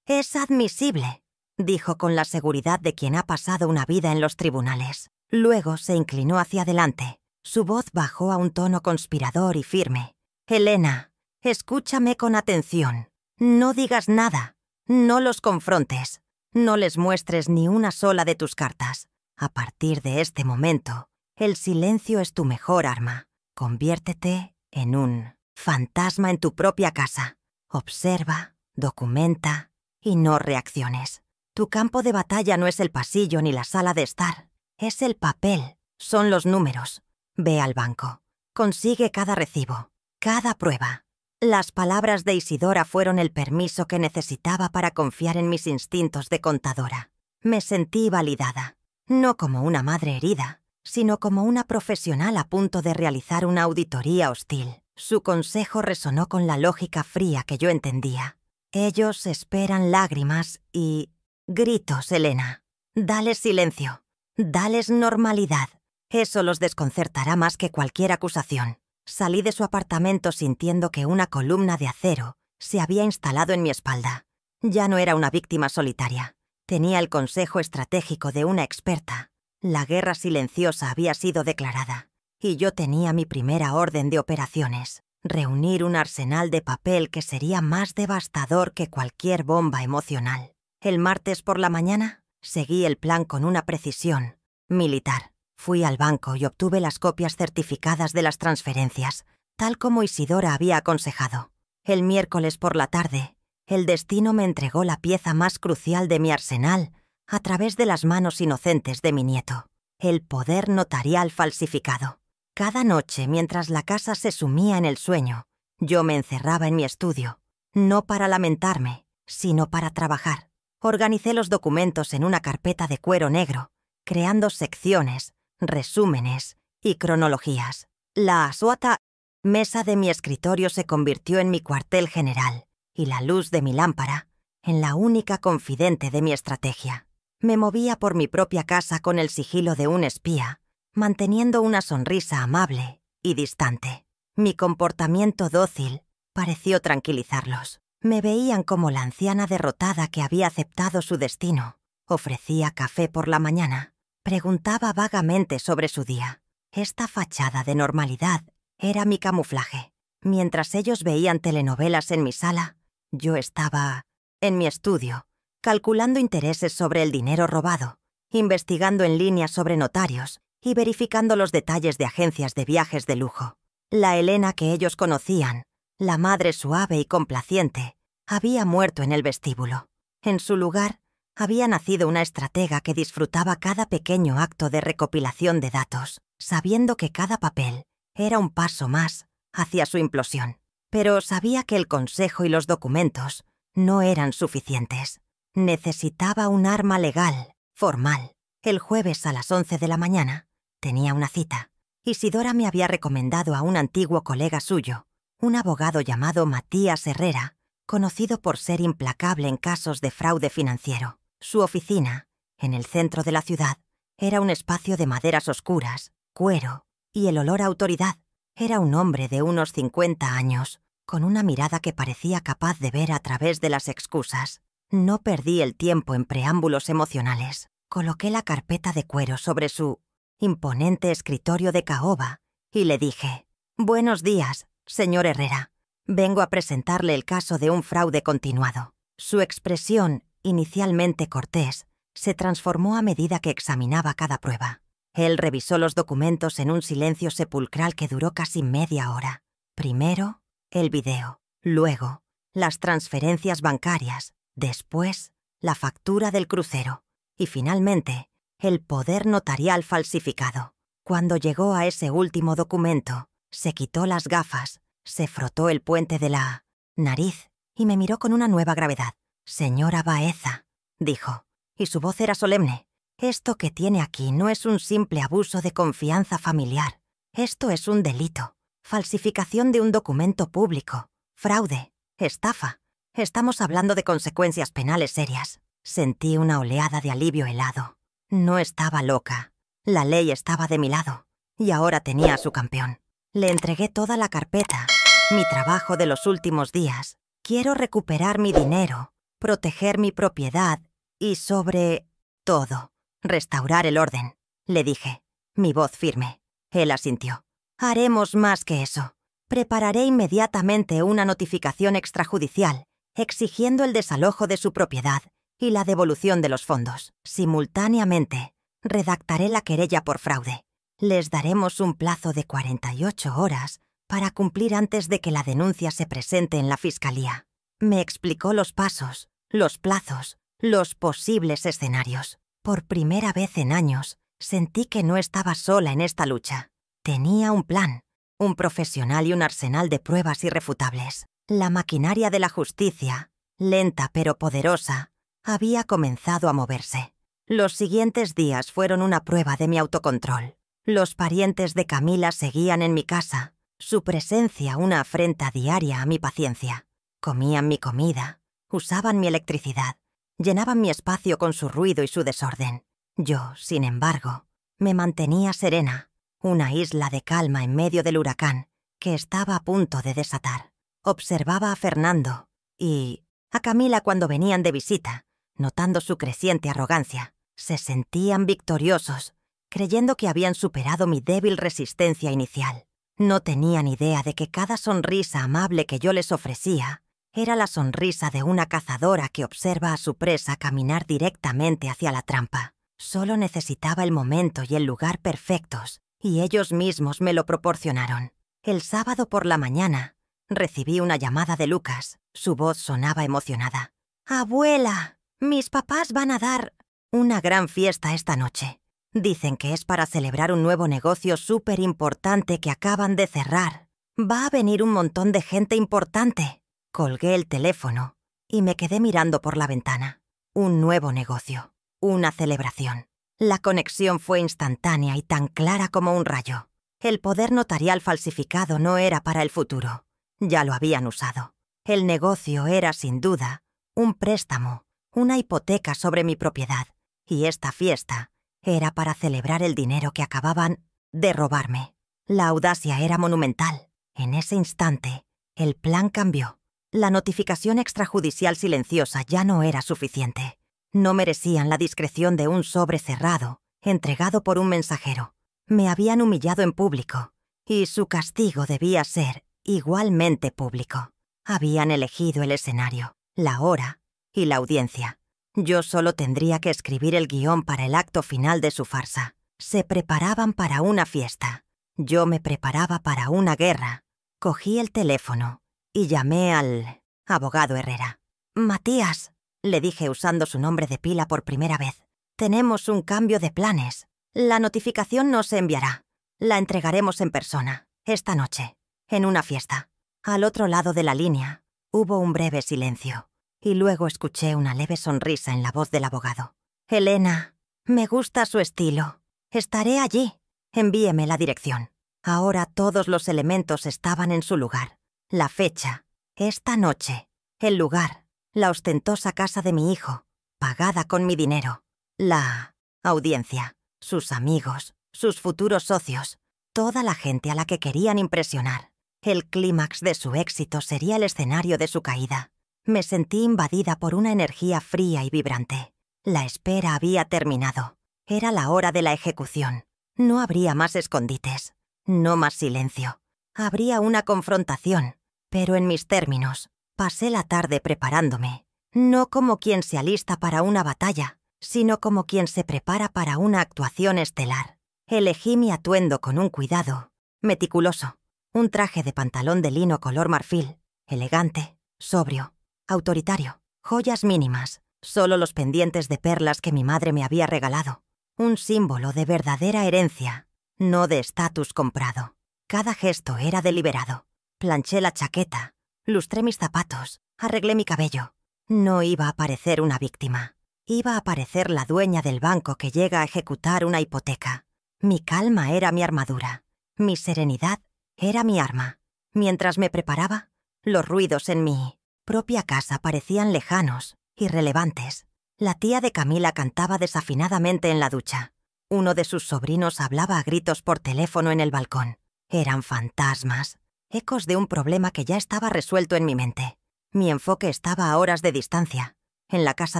Es admisible», dijo con la seguridad de quien ha pasado una vida en los tribunales. Luego se inclinó hacia adelante. Su voz bajó a un tono conspirador y firme. «Elena, escúchame con atención. No digas nada. No los confrontes. No les muestres ni una sola de tus cartas. A partir de este momento, el silencio es tu mejor arma. Conviértete en un fantasma en tu propia casa. Observa, documenta y no reacciones. Tu campo de batalla no es el pasillo ni la sala de estar. Es el papel, son los números. Ve al banco. Consigue cada recibo, cada prueba. Las palabras de Isidora fueron el permiso que necesitaba para confiar en mis instintos de contadora. Me sentí validada, no como una madre herida, sino como una profesional a punto de realizar una auditoría hostil. Su consejo resonó con la lógica fría que yo entendía. Ellos esperan lágrimas y gritos, Elena. Dales silencio. Dales normalidad. Eso los desconcertará más que cualquier acusación. Salí de su apartamento sintiendo que una columna de acero se había instalado en mi espalda. Ya no era una víctima solitaria. Tenía el consejo estratégico de una experta. La guerra silenciosa había sido declarada. Y yo tenía mi primera orden de operaciones. Reunir un arsenal de papel que sería más devastador que cualquier bomba emocional. El martes por la mañana seguí el plan con una precisión militar. Fui al banco y obtuve las copias certificadas de las transferencias, tal como Isidora había aconsejado. El miércoles por la tarde, el destino me entregó la pieza más crucial de mi arsenal a través de las manos inocentes de mi nieto, el poder notarial falsificado. Cada noche, mientras la casa se sumía en el sueño, yo me encerraba en mi estudio, no para lamentarme, sino para trabajar. Organicé los documentos en una carpeta de cuero negro, creando secciones, resúmenes y cronologías. La asuata mesa de mi escritorio se convirtió en mi cuartel general y la luz de mi lámpara en la única confidente de mi estrategia. Me movía por mi propia casa con el sigilo de un espía, manteniendo una sonrisa amable y distante. Mi comportamiento dócil pareció tranquilizarlos. Me veían como la anciana derrotada que había aceptado su destino. Ofrecía café por la mañana. Preguntaba vagamente sobre su día. Esta fachada de normalidad era mi camuflaje. Mientras ellos veían telenovelas en mi sala, yo estaba en mi estudio, calculando intereses sobre el dinero robado, investigando en línea sobre notarios y verificando los detalles de agencias de viajes de lujo. La Elena que ellos conocían, la madre suave y complaciente, había muerto en el vestíbulo. En su lugar, había nacido una estratega que disfrutaba cada pequeño acto de recopilación de datos, sabiendo que cada papel era un paso más hacia su implosión. Pero sabía que el consejo y los documentos no eran suficientes. Necesitaba un arma legal, formal. El jueves a las 11 de la mañana tenía una cita. Isidora me había recomendado a un antiguo colega suyo, un abogado llamado Matías Herrera, conocido por ser implacable en casos de fraude financiero. Su oficina, en el centro de la ciudad, era un espacio de maderas oscuras, cuero y el olor a autoridad. Era un hombre de unos 50 años, con una mirada que parecía capaz de ver a través de las excusas. No perdí el tiempo en preámbulos emocionales. Coloqué la carpeta de cuero sobre su imponente escritorio de caoba y le dije: «Buenos días, señor Herrera. Vengo a presentarle el caso de un fraude continuado». Su expresión, inicialmente cortés, se transformó a medida que examinaba cada prueba. Él revisó los documentos en un silencio sepulcral que duró casi media hora. Primero, el video, luego, las transferencias bancarias, después, la factura del crucero y finalmente, el poder notarial falsificado. Cuando llegó a ese último documento, se quitó las gafas, se frotó el puente de la nariz y me miró con una nueva gravedad. «Señora Baeza», dijo, y su voz era solemne. «Esto que tiene aquí no es un simple abuso de confianza familiar. Esto es un delito. Falsificación de un documento público. Fraude, estafa. Estamos hablando de consecuencias penales serias. Sentí una oleada de alivio helado. No estaba loca. La ley estaba de mi lado. Y ahora tenía a su campeón. Le entregué toda la carpeta, mi trabajo de los últimos días. Quiero recuperar mi dinero, proteger mi propiedad y, sobre todo, restaurar el orden, le dije, mi voz firme. Él asintió. Haremos más que eso. Prepararé inmediatamente una notificación extrajudicial exigiendo el desalojo de su propiedad y la devolución de los fondos. Simultáneamente, redactaré la querella por fraude. Les daremos un plazo de 48 horas para cumplir antes de que la denuncia se presente en la fiscalía. Me explicó los pasos, los plazos, los posibles escenarios. Por primera vez en años, sentí que no estaba sola en esta lucha. Tenía un plan, un profesional y un arsenal de pruebas irrefutables. La maquinaria de la justicia, lenta pero poderosa, había comenzado a moverse. Los siguientes días fueron una prueba de mi autocontrol. Los parientes de Camila seguían en mi casa, su presencia una afrenta diaria a mi paciencia. Comían mi comida, usaban mi electricidad, llenaban mi espacio con su ruido y su desorden. Yo, sin embargo, me mantenía serena, una isla de calma en medio del huracán que estaba a punto de desatar. Observaba a Fernando y a Camila cuando venían de visita, notando su creciente arrogancia. Se sentían victoriosos, creyendo que habían superado mi débil resistencia inicial. No tenían idea de que cada sonrisa amable que yo les ofrecía era la sonrisa de una cazadora que observa a su presa caminar directamente hacia la trampa. Solo necesitaba el momento y el lugar perfectos, y ellos mismos me lo proporcionaron. El sábado por la mañana, recibí una llamada de Lucas. Su voz sonaba emocionada. «Abuela, mis papás van a dar una gran fiesta esta noche. Dicen que es para celebrar un nuevo negocio súper importante que acaban de cerrar. Va a venir un montón de gente importante». Colgué el teléfono y me quedé mirando por la ventana. Un nuevo negocio, una celebración. La conexión fue instantánea y tan clara como un rayo. El poder notarial falsificado no era para el futuro. Ya lo habían usado. El negocio era, sin duda, un préstamo, una hipoteca sobre mi propiedad. Y esta fiesta era para celebrar el dinero que acababan de robarme. La audacia era monumental. En ese instante, el plan cambió. La notificación extrajudicial silenciosa ya no era suficiente. No merecían la discreción de un sobre cerrado, entregado por un mensajero. Me habían humillado en público, y su castigo debía ser igualmente público. Habían elegido el escenario, la hora y la audiencia. Yo solo tendría que escribir el guión para el acto final de su farsa. Se preparaban para una fiesta. Yo me preparaba para una guerra. Cogí el teléfono y llamé al abogado Herrera. «Matías», le dije usando su nombre de pila por primera vez, «tenemos un cambio de planes. La notificación no se enviará. La entregaremos en persona, esta noche, en una fiesta». Al otro lado de la línea hubo un breve silencio, y luego escuché una leve sonrisa en la voz del abogado. «Elena, me gusta su estilo. Estaré allí. Envíeme la dirección». Ahora todos los elementos estaban en su lugar. La fecha, esta noche, el lugar, la ostentosa casa de mi hijo, pagada con mi dinero, la audiencia, sus amigos, sus futuros socios, toda la gente a la que querían impresionar. El clímax de su éxito sería el escenario de su caída. Me sentí invadida por una energía fría y vibrante. La espera había terminado. Era la hora de la ejecución. No habría más escondites, no más silencio. Habría una confrontación, pero en mis términos. Pasé la tarde preparándome, no como quien se alista para una batalla, sino como quien se prepara para una actuación estelar. Elegí mi atuendo con un cuidado meticuloso. Un traje de pantalón de lino color marfil, elegante, sobrio, autoritario, joyas mínimas, solo los pendientes de perlas que mi madre me había regalado. Un símbolo de verdadera herencia, no de estatus comprado. Cada gesto era deliberado. Planché la chaqueta, lustré mis zapatos, arreglé mi cabello. No iba a parecer una víctima. Iba a parecer la dueña del banco que llega a ejecutar una hipoteca. Mi calma era mi armadura. Mi serenidad era mi arma. Mientras me preparaba, Los ruidos en mi propia casa parecían lejanos, irrelevantes. La tía de Camila cantaba desafinadamente en la ducha. Uno de sus sobrinos hablaba a gritos por teléfono en el balcón. Eran fantasmas, ecos de un problema que ya estaba resuelto en mi mente. Mi enfoque estaba a horas de distancia, en la casa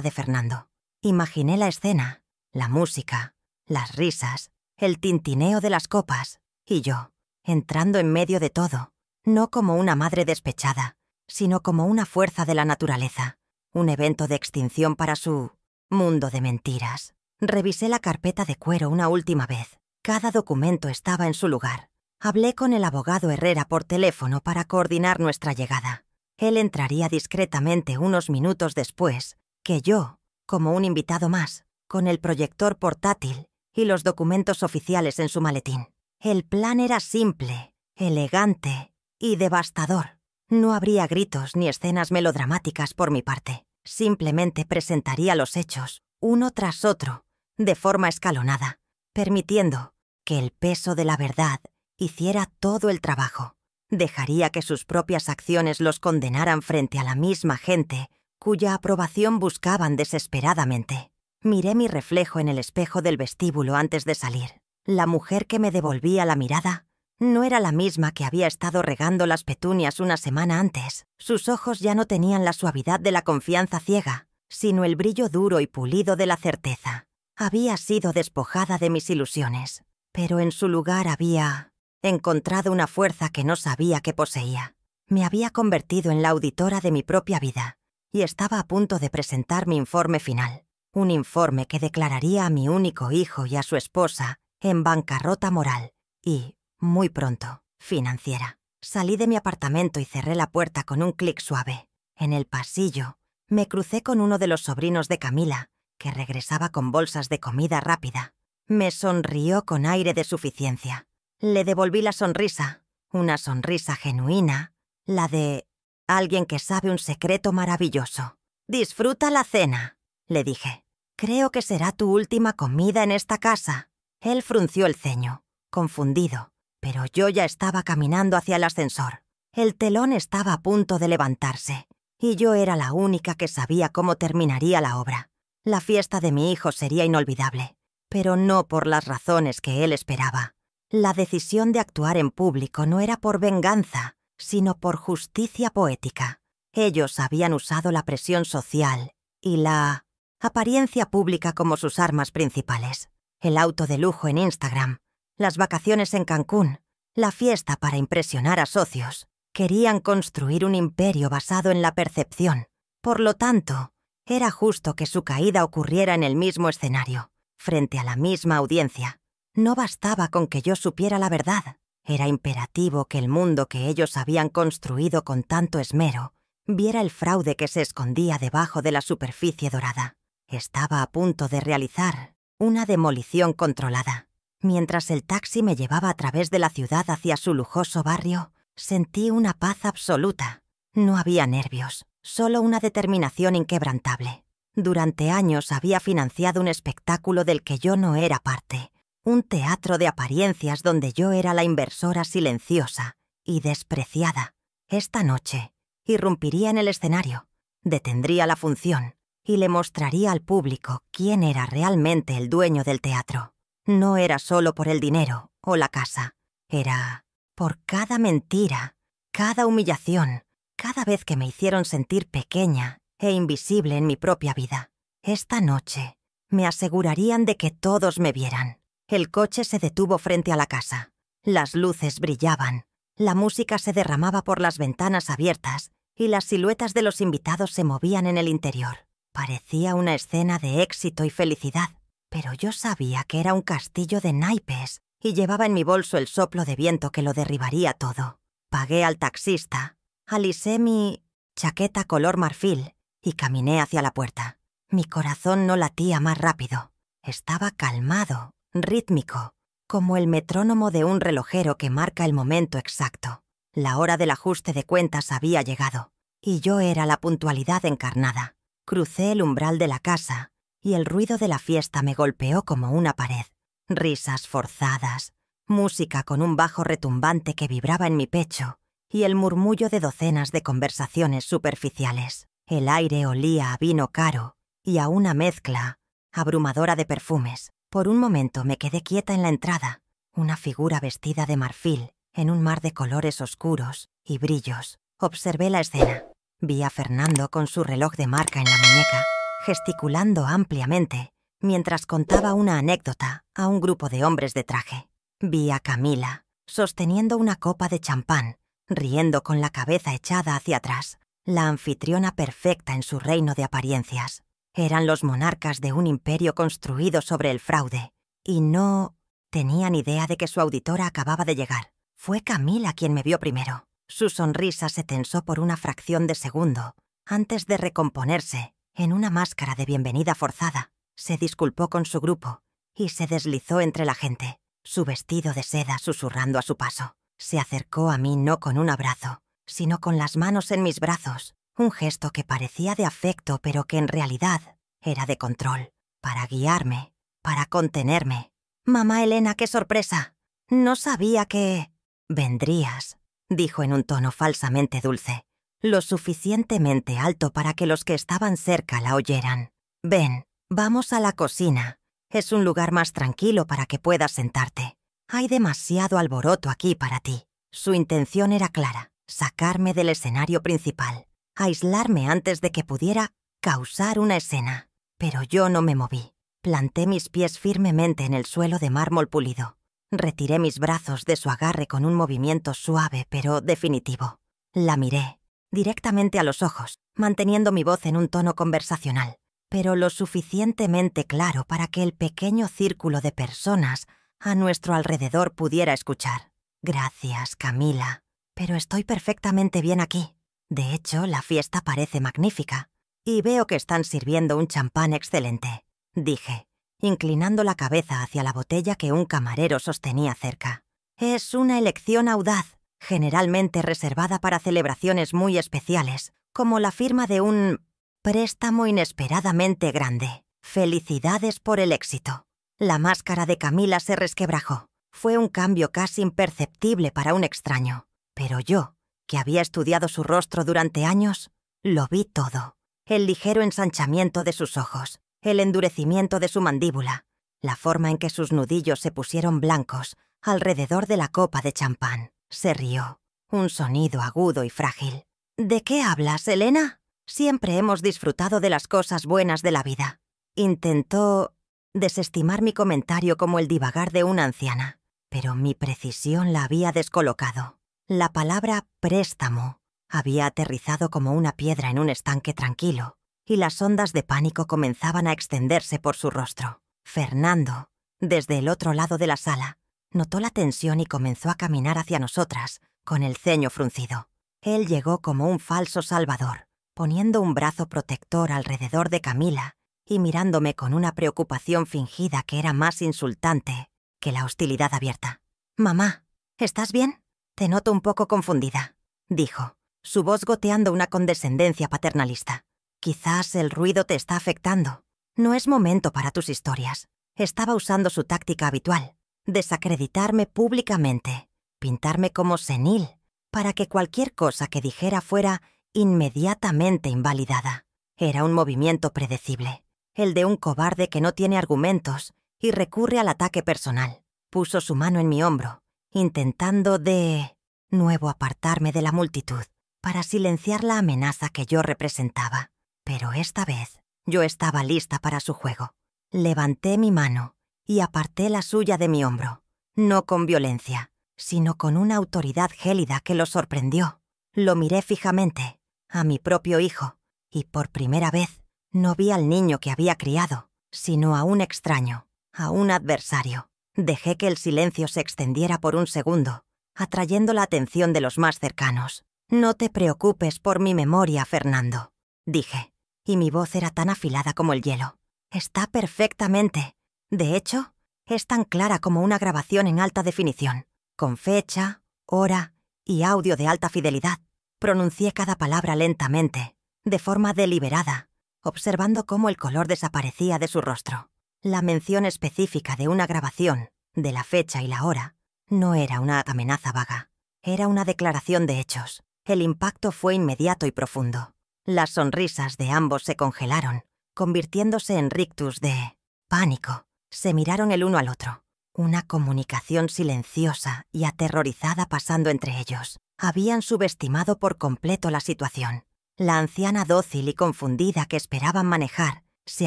de Fernando. Imaginé la escena, la música, las risas, el tintineo de las copas, y yo, entrando en medio de todo, no como una madre despechada, sino como una fuerza de la naturaleza, un evento de extinción para su mundo de mentiras. Revisé la carpeta de cuero una última vez. Cada documento estaba en su lugar. Hablé con el abogado Herrera por teléfono para coordinar nuestra llegada. Él entraría discretamente unos minutos después que yo, como un invitado más, con el proyector portátil y los documentos oficiales en su maletín. El plan era simple, elegante y devastador. No habría gritos ni escenas melodramáticas por mi parte. Simplemente presentaría los hechos, uno tras otro, de forma escalonada, permitiendo que el peso de la verdad hiciera todo el trabajo. Dejaría que sus propias acciones los condenaran frente a la misma gente cuya aprobación buscaban desesperadamente. Miré mi reflejo en el espejo del vestíbulo antes de salir. La mujer que me devolvía la mirada no era la misma que había estado regando las petunias una semana antes. Sus ojos ya no tenían la suavidad de la confianza ciega, sino el brillo duro y pulido de la certeza. Había sido despojada de mis ilusiones, pero en su lugar había encontrado una fuerza que no sabía que poseía. Me había convertido en la auditora de mi propia vida y estaba a punto de presentar mi informe final. Un informe que declararía a mi único hijo y a su esposa en bancarrota moral y, muy pronto, financiera. Salí de mi apartamento y cerré la puerta con un clic suave. En el pasillo, me crucé con uno de los sobrinos de Camila, que regresaba con bolsas de comida rápida. Me sonrió con aire de suficiencia. Le devolví la sonrisa, una sonrisa genuina, la de alguien que sabe un secreto maravilloso. «Disfruta la cena», le dije. «Creo que será tu última comida en esta casa». Él frunció el ceño, confundido, pero yo ya estaba caminando hacia el ascensor. El telón estaba a punto de levantarse, y yo era la única que sabía cómo terminaría la obra. La fiesta de mi hijo sería inolvidable, pero no por las razones que él esperaba. La decisión de actuar en público no era por venganza, sino por justicia poética. Ellos habían usado la presión social y la apariencia pública como sus armas principales. El auto de lujo en Instagram, las vacaciones en Cancún, la fiesta para impresionar a socios. Querían construir un imperio basado en la percepción. Por lo tanto, era justo que su caída ocurriera en el mismo escenario, frente a la misma audiencia. No bastaba con que yo supiera la verdad. Era imperativo que el mundo que ellos habían construido con tanto esmero viera el fraude que se escondía debajo de la superficie dorada. Estaba a punto de realizar una demolición controlada. Mientras el taxi me llevaba a través de la ciudad hacia su lujoso barrio, sentí una paz absoluta. No había nervios, solo una determinación inquebrantable. Durante años había financiado un espectáculo del que yo no era parte, un teatro de apariencias donde yo era la inversora silenciosa y despreciada. Esta noche irrumpiría en el escenario, detendría la función y le mostraría al público quién era realmente el dueño del teatro. No era solo por el dinero o la casa, era por cada mentira, cada humillación, cada vez que me hicieron sentir pequeña e invisible en mi propia vida. Esta noche me asegurarían de que todos me vieran. El coche se detuvo frente a la casa. Las luces brillaban, la música se derramaba por las ventanas abiertas y las siluetas de los invitados se movían en el interior. Parecía una escena de éxito y felicidad, pero yo sabía que era un castillo de naipes y llevaba en mi bolso el soplo de viento que lo derribaría todo. Pagué al taxista, alisé mi chaqueta color marfil y caminé hacia la puerta. Mi corazón no latía más rápido. Estaba calmado, rítmico, como el metrónomo de un relojero que marca el momento exacto. La hora del ajuste de cuentas había llegado, y yo era la puntualidad encarnada. Crucé el umbral de la casa, y el ruido de la fiesta me golpeó como una pared. Risas forzadas, música con un bajo retumbante que vibraba en mi pecho, y el murmullo de docenas de conversaciones superficiales. El aire olía a vino caro y a una mezcla abrumadora de perfumes. Por un momento me quedé quieta en la entrada, una figura vestida de marfil en un mar de colores oscuros y brillos. Observé la escena. Vi a Fernando con su reloj de marca en la muñeca, gesticulando ampliamente, mientras contaba una anécdota a un grupo de hombres de traje. Vi a Camila, sosteniendo una copa de champán, riendo con la cabeza echada hacia atrás, la anfitriona perfecta en su reino de apariencias. Eran los monarcas de un imperio construido sobre el fraude, y no tenían idea de que su auditora acababa de llegar. Fue Camila quien me vio primero. Su sonrisa se tensó por una fracción de segundo, antes de recomponerse en una máscara de bienvenida forzada. Se disculpó con su grupo y se deslizó entre la gente, su vestido de seda susurrando a su paso. Se acercó a mí no con un abrazo, sino con las manos en mis brazos, un gesto que parecía de afecto pero que en realidad era de control, para guiarme, para contenerme. «Mamá Elena, qué sorpresa. No sabía que vendrías», dijo en un tono falsamente dulce, lo suficientemente alto para que los que estaban cerca la oyeran. «Ven, vamos a la cocina. Es un lugar más tranquilo para que puedas sentarte. Hay demasiado alboroto aquí para ti». Su intención era clara, sacarme del escenario principal, aislarme antes de que pudiera causar una escena. Pero yo no me moví. Planté mis pies firmemente en el suelo de mármol pulido. Retiré mis brazos de su agarre con un movimiento suave pero definitivo. La miré, directamente a los ojos, manteniendo mi voz en un tono conversacional, pero lo suficientemente claro para que el pequeño círculo de personas a nuestro alrededor pudiera escuchar. «Gracias, Camila, pero estoy perfectamente bien aquí. De hecho, la fiesta parece magnífica. Y veo que están sirviendo un champán excelente», dije, inclinando la cabeza hacia la botella que un camarero sostenía cerca. «Es una elección audaz, generalmente reservada para celebraciones muy especiales, como la firma de un préstamo inesperadamente grande. Felicidades por el éxito». La máscara de Camila se resquebrajó. Fue un cambio casi imperceptible para un extraño. Pero yo, que había estudiado su rostro durante años, lo vi todo. El ligero ensanchamiento de sus ojos, el endurecimiento de su mandíbula, la forma en que sus nudillos se pusieron blancos alrededor de la copa de champán. Se rió, un sonido agudo y frágil. «¿De qué hablas, Elena? Siempre hemos disfrutado de las cosas buenas de la vida». Intentó desestimar mi comentario como el divagar de una anciana, pero mi precisión la había descolocado. La palabra préstamo había aterrizado como una piedra en un estanque tranquilo, y las ondas de pánico comenzaban a extenderse por su rostro. Fernando, desde el otro lado de la sala, notó la tensión y comenzó a caminar hacia nosotras, con el ceño fruncido. Él llegó como un falso salvador, poniendo un brazo protector alrededor de Camila y mirándome con una preocupación fingida que era más insultante que la hostilidad abierta. «Mamá, ¿estás bien? Te noto un poco confundida», dijo, su voz goteando una condescendencia paternalista. «Quizás el ruido te está afectando. No es momento para tus historias». Estaba usando su táctica habitual, desacreditarme públicamente, pintarme como senil, para que cualquier cosa que dijera fuera inmediatamente invalidada. Era un movimiento predecible, el de un cobarde que no tiene argumentos y recurre al ataque personal. Puso su mano en mi hombro, intentando de nuevo apartarme de la multitud para silenciar la amenaza que yo representaba. Pero esta vez yo estaba lista para su juego. Levanté mi mano y aparté la suya de mi hombro, no con violencia, sino con una autoridad gélida que lo sorprendió. Lo miré fijamente, a mi propio hijo, y por primera vez no vi al niño que había criado, sino a un extraño, a un adversario. Dejé que el silencio se extendiera por un segundo, atrayendo la atención de los más cercanos. «No te preocupes por mi memoria, Fernando», dije, y mi voz era tan afilada como el hielo. «Está perfectamente. De hecho, es tan clara como una grabación en alta definición, con fecha, hora y audio de alta fidelidad». Pronuncié cada palabra lentamente, de forma deliberada, observando cómo el color desaparecía de su rostro. La mención específica de una grabación, de la fecha y la hora, no era una amenaza vaga. Era una declaración de hechos. El impacto fue inmediato y profundo. Las sonrisas de ambos se congelaron, convirtiéndose en rictus de pánico. Se miraron el uno al otro. Una comunicación silenciosa y aterrorizada pasando entre ellos. Habían subestimado por completo la situación. La anciana dócil y confundida que esperaban manejar se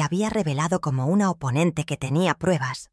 había revelado como una oponente que tenía pruebas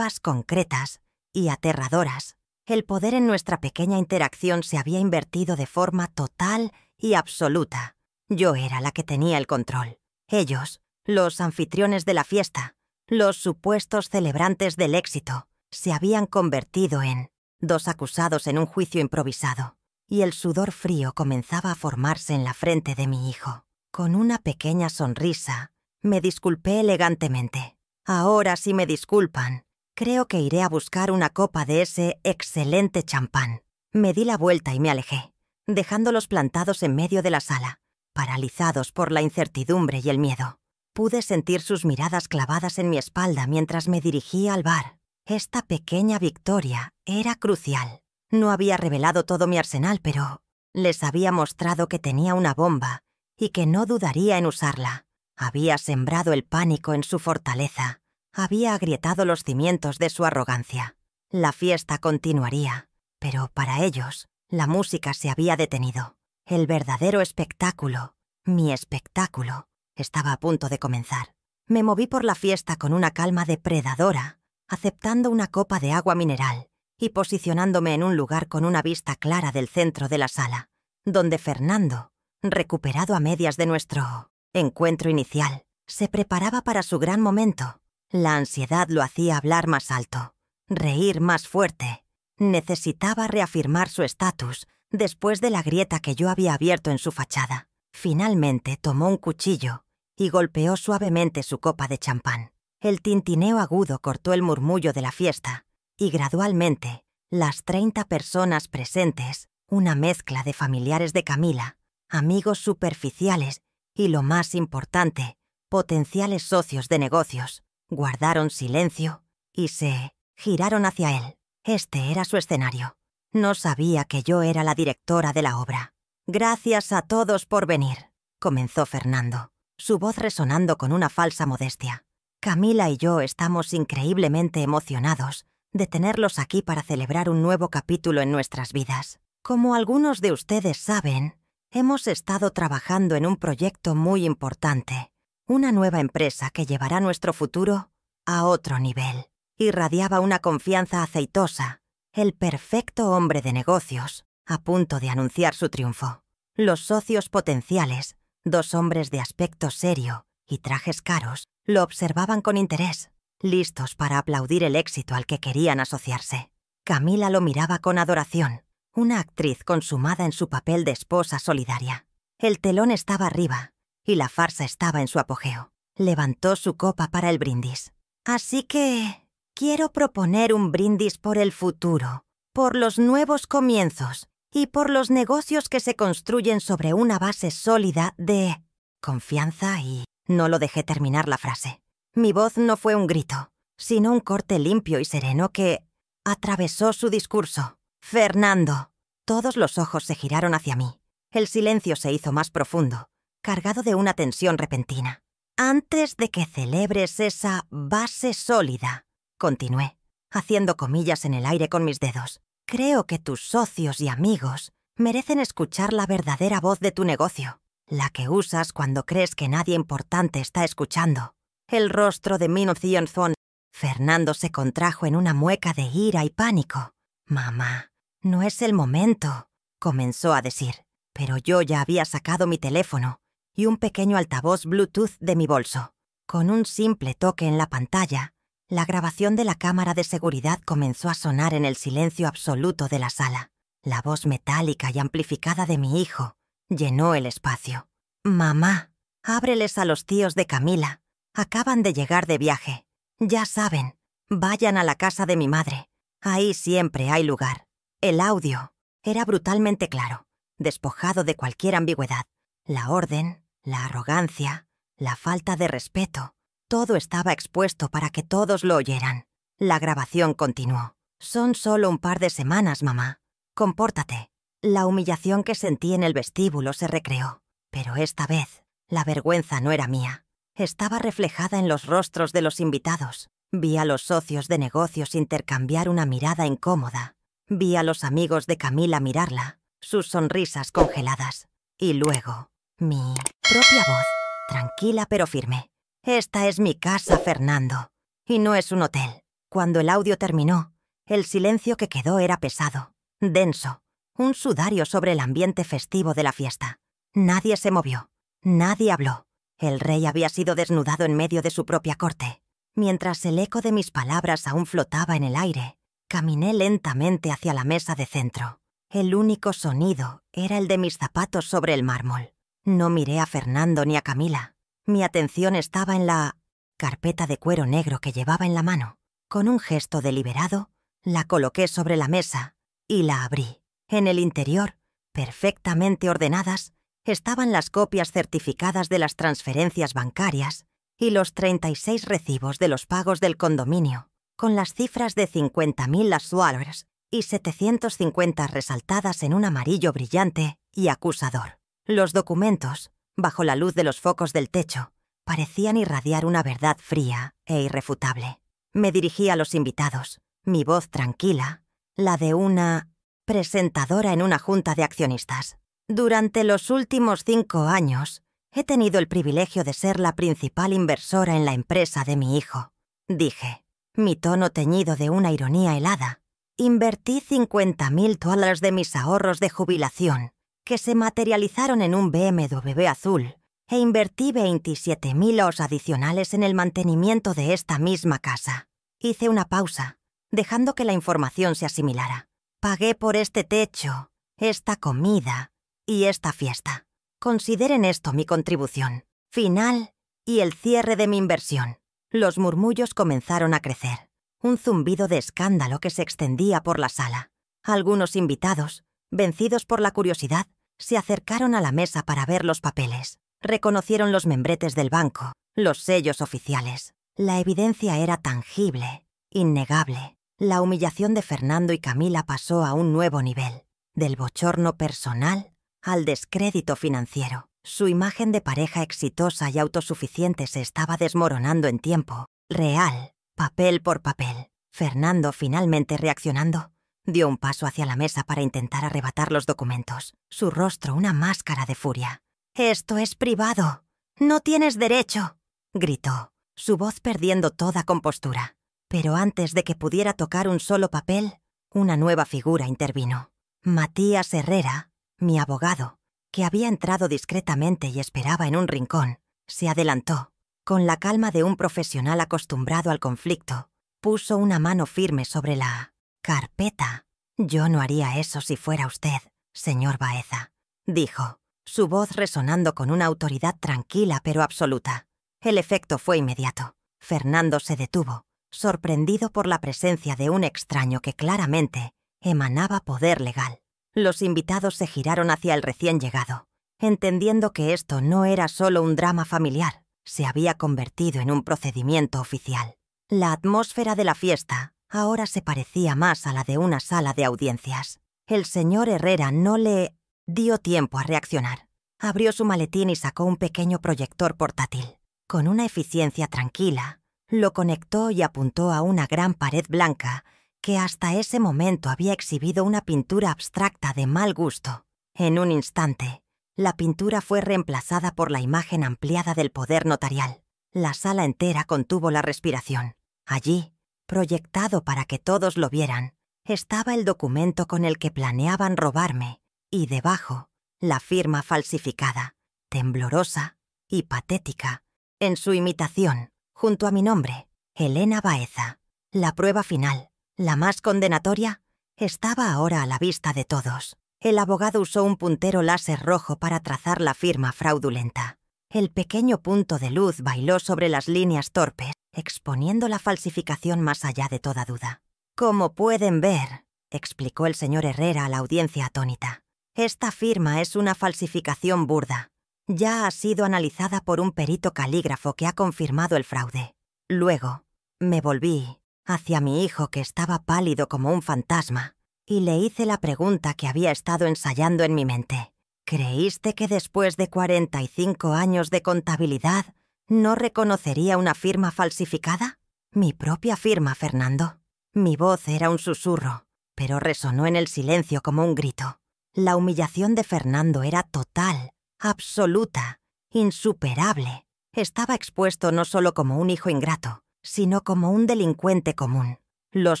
concretas y aterradoras. El poder en nuestra pequeña interacción se había invertido de forma total y absoluta. Yo era la que tenía el control. Ellos, los anfitriones de la fiesta, los supuestos celebrantes del éxito, se habían convertido en dos acusados en un juicio improvisado, y el sudor frío comenzaba a formarse en la frente de mi hijo. Con una pequeña sonrisa, me disculpé elegantemente. Ahora, si me disculpan, creo que iré a buscar una copa de ese excelente champán. Me di la vuelta y me alejé, dejándolos plantados en medio de la sala, paralizados por la incertidumbre y el miedo. Pude sentir sus miradas clavadas en mi espalda mientras me dirigía al bar. Esta pequeña victoria era crucial. No había revelado todo mi arsenal, pero les había mostrado que tenía una bomba y que no dudaría en usarla. Había sembrado el pánico en su fortaleza. Había agrietado los cimientos de su arrogancia. La fiesta continuaría, pero para ellos, la música se había detenido. El verdadero espectáculo, mi espectáculo, estaba a punto de comenzar. Me moví por la fiesta con una calma depredadora, aceptando una copa de agua mineral y posicionándome en un lugar con una vista clara del centro de la sala, donde Fernando, recuperado a medias de nuestro encuentro inicial, se preparaba para su gran momento. La ansiedad lo hacía hablar más alto, reír más fuerte. Necesitaba reafirmar su estatus después de la grieta que yo había abierto en su fachada. Finalmente tomó un cuchillo y golpeó suavemente su copa de champán. El tintineo agudo cortó el murmullo de la fiesta y gradualmente las 30 personas presentes, una mezcla de familiares de Camila, amigos superficiales y, lo más importante, potenciales socios de negocios, guardaron silencio y se giraron hacia él. Este era su escenario. No sabía que yo era la directora de la obra. «Gracias a todos por venir», comenzó Fernando, su voz resonando con una falsa modestia. «Camila y yo estamos increíblemente emocionados de tenerlos aquí para celebrar un nuevo capítulo en nuestras vidas. Como algunos de ustedes saben, hemos estado trabajando en un proyecto muy importante. Una nueva empresa que llevará nuestro futuro a otro nivel». Irradiaba una confianza aceitosa, el perfecto hombre de negocios, a punto de anunciar su triunfo. Los socios potenciales, dos hombres de aspecto serio y trajes caros, lo observaban con interés, listos para aplaudir el éxito al que querían asociarse. Camila lo miraba con adoración, una actriz consumada en su papel de esposa solidaria. El telón estaba arriba y la farsa estaba en su apogeo. Levantó su copa para el brindis. «Así que quiero proponer un brindis por el futuro, por los nuevos comienzos y por los negocios que se construyen sobre una base sólida de confianza» y no lo dejé terminar la frase. Mi voz no fue un grito, sino un corte limpio y sereno que atravesó su discurso. «Fernando». Todos los ojos se giraron hacia mí. El silencio se hizo más profundo, cargado de una tensión repentina. «Antes de que celebres esa base sólida», continué, haciendo comillas en el aire con mis dedos, «creo que tus socios y amigos merecen escuchar la verdadera voz de tu negocio, la que usas cuando crees que nadie importante está escuchando». El rostro de Minothion von Fernando se contrajo en una mueca de ira y pánico. «Mamá, no es el momento», comenzó a decir, pero yo ya había sacado mi teléfono y un pequeño altavoz Bluetooth de mi bolso. Con un simple toque en la pantalla, la grabación de la cámara de seguridad comenzó a sonar en el silencio absoluto de la sala. La voz metálica y amplificada de mi hijo llenó el espacio. «Mamá, ábreles a los tíos de Camila. Acaban de llegar de viaje. Ya saben, vayan a la casa de mi madre. Ahí siempre hay lugar». El audio era brutalmente claro, despojado de cualquier ambigüedad. La orden, la arrogancia, la falta de respeto, todo estaba expuesto para que todos lo oyeran. La grabación continuó. «Son solo un par de semanas, mamá. Compórtate. La humillación que sentí en el vestíbulo se recreó, pero esta vez la vergüenza no era mía. Estaba reflejada en los rostros de los invitados. Vi a los socios de negocios intercambiar una mirada incómoda. Vi a los amigos de Camila mirarla, sus sonrisas congeladas. Y luego, mi propia voz, tranquila pero firme. Esta es mi casa, Fernando, y no es un hotel. Cuando el audio terminó, el silencio que quedó era pesado, denso, un sudario sobre el ambiente festivo de la fiesta. Nadie se movió, nadie habló. El rey había sido desnudado en medio de su propia corte. Mientras el eco de mis palabras aún flotaba en el aire, caminé lentamente hacia la mesa de centro. El único sonido era el de mis zapatos sobre el mármol. No miré a Fernando ni a Camila. Mi atención estaba en la carpeta de cuero negro que llevaba en la mano. Con un gesto deliberado, la coloqué sobre la mesa y la abrí. En el interior, perfectamente ordenadas, estaban las copias certificadas de las transferencias bancarias y los 36 recibos de los pagos del condominio, con las cifras de 50.000 $, y 750 resaltadas en un amarillo brillante y acusador. Los documentos, bajo la luz de los focos del techo, parecían irradiar una verdad fría e irrefutable. Me dirigí a los invitados, mi voz tranquila, la de una presentadora en una junta de accionistas. Durante los últimos 5 años, he tenido el privilegio de ser la principal inversora en la empresa de mi hijo, dije, mi tono teñido de una ironía helada. Invertí $50.000 de mis ahorros de jubilación, que se materializaron en un BMW azul, e invertí $27.000 adicionales en el mantenimiento de esta misma casa. Hice una pausa, dejando que la información se asimilara. Pagué por este techo, esta comida y esta fiesta. Consideren esto mi contribución final y el cierre de mi inversión. Los murmullos comenzaron a crecer. Un zumbido de escándalo que se extendía por la sala. Algunos invitados, vencidos por la curiosidad, se acercaron a la mesa para ver los papeles. Reconocieron los membretes del banco, los sellos oficiales. La evidencia era tangible, innegable. La humillación de Fernando y Camila pasó a un nuevo nivel, del bochorno personal al descrédito financiero. Su imagen de pareja exitosa y autosuficiente se estaba desmoronando en tiempo real, papel por papel. Fernando, finalmente reaccionando, dio un paso hacia la mesa para intentar arrebatar los documentos, su rostro una máscara de furia. «Esto es privado. No tienes derecho», gritó, su voz perdiendo toda compostura. Pero antes de que pudiera tocar un solo papel, una nueva figura intervino. Matías Herrera, mi abogado, que había entrado discretamente y esperaba en un rincón, se adelantó. Con la calma de un profesional acostumbrado al conflicto, puso una mano firme sobre la carpeta. «Yo no haría eso si fuera usted, señor Baeza», dijo, su voz resonando con una autoridad tranquila pero absoluta. El efecto fue inmediato. Fernando se detuvo, sorprendido por la presencia de un extraño que claramente emanaba poder legal. Los invitados se giraron hacia el recién llegado, entendiendo que esto no era solo un drama familiar, se había convertido en un procedimiento oficial. La atmósfera de la fiesta ahora se parecía más a la de una sala de audiencias. El señor Herrera no le dio tiempo a reaccionar. Abrió su maletín y sacó un pequeño proyector portátil. Con una eficiencia tranquila, lo conectó y apuntó a una gran pared blanca que hasta ese momento había exhibido una pintura abstracta de mal gusto. En un instante, la pintura fue reemplazada por la imagen ampliada del poder notarial. La sala entera contuvo la respiración. Allí, proyectado para que todos lo vieran, estaba el documento con el que planeaban robarme, y debajo, la firma falsificada, temblorosa y patética, en su imitación, junto a mi nombre, Elena Baeza. La prueba final, la más condenatoria, estaba ahora a la vista de todos. El abogado usó un puntero láser rojo para trazar la firma fraudulenta. El pequeño punto de luz bailó sobre las líneas torpes, exponiendo la falsificación más allá de toda duda. «Como pueden ver», explicó el señor Herrera a la audiencia atónita, «esta firma es una falsificación burda. Ya ha sido analizada por un perito calígrafo que ha confirmado el fraude». Luego, me volví hacia mi hijo que estaba pálido como un fantasma y le hice la pregunta que había estado ensayando en mi mente. ¿Creíste que después de 45 años de contabilidad no reconocería una firma falsificada? Mi propia firma, Fernando. Mi voz era un susurro, pero resonó en el silencio como un grito. La humillación de Fernando era total, absoluta, insuperable. Estaba expuesto no solo como un hijo ingrato, sino como un delincuente común. Los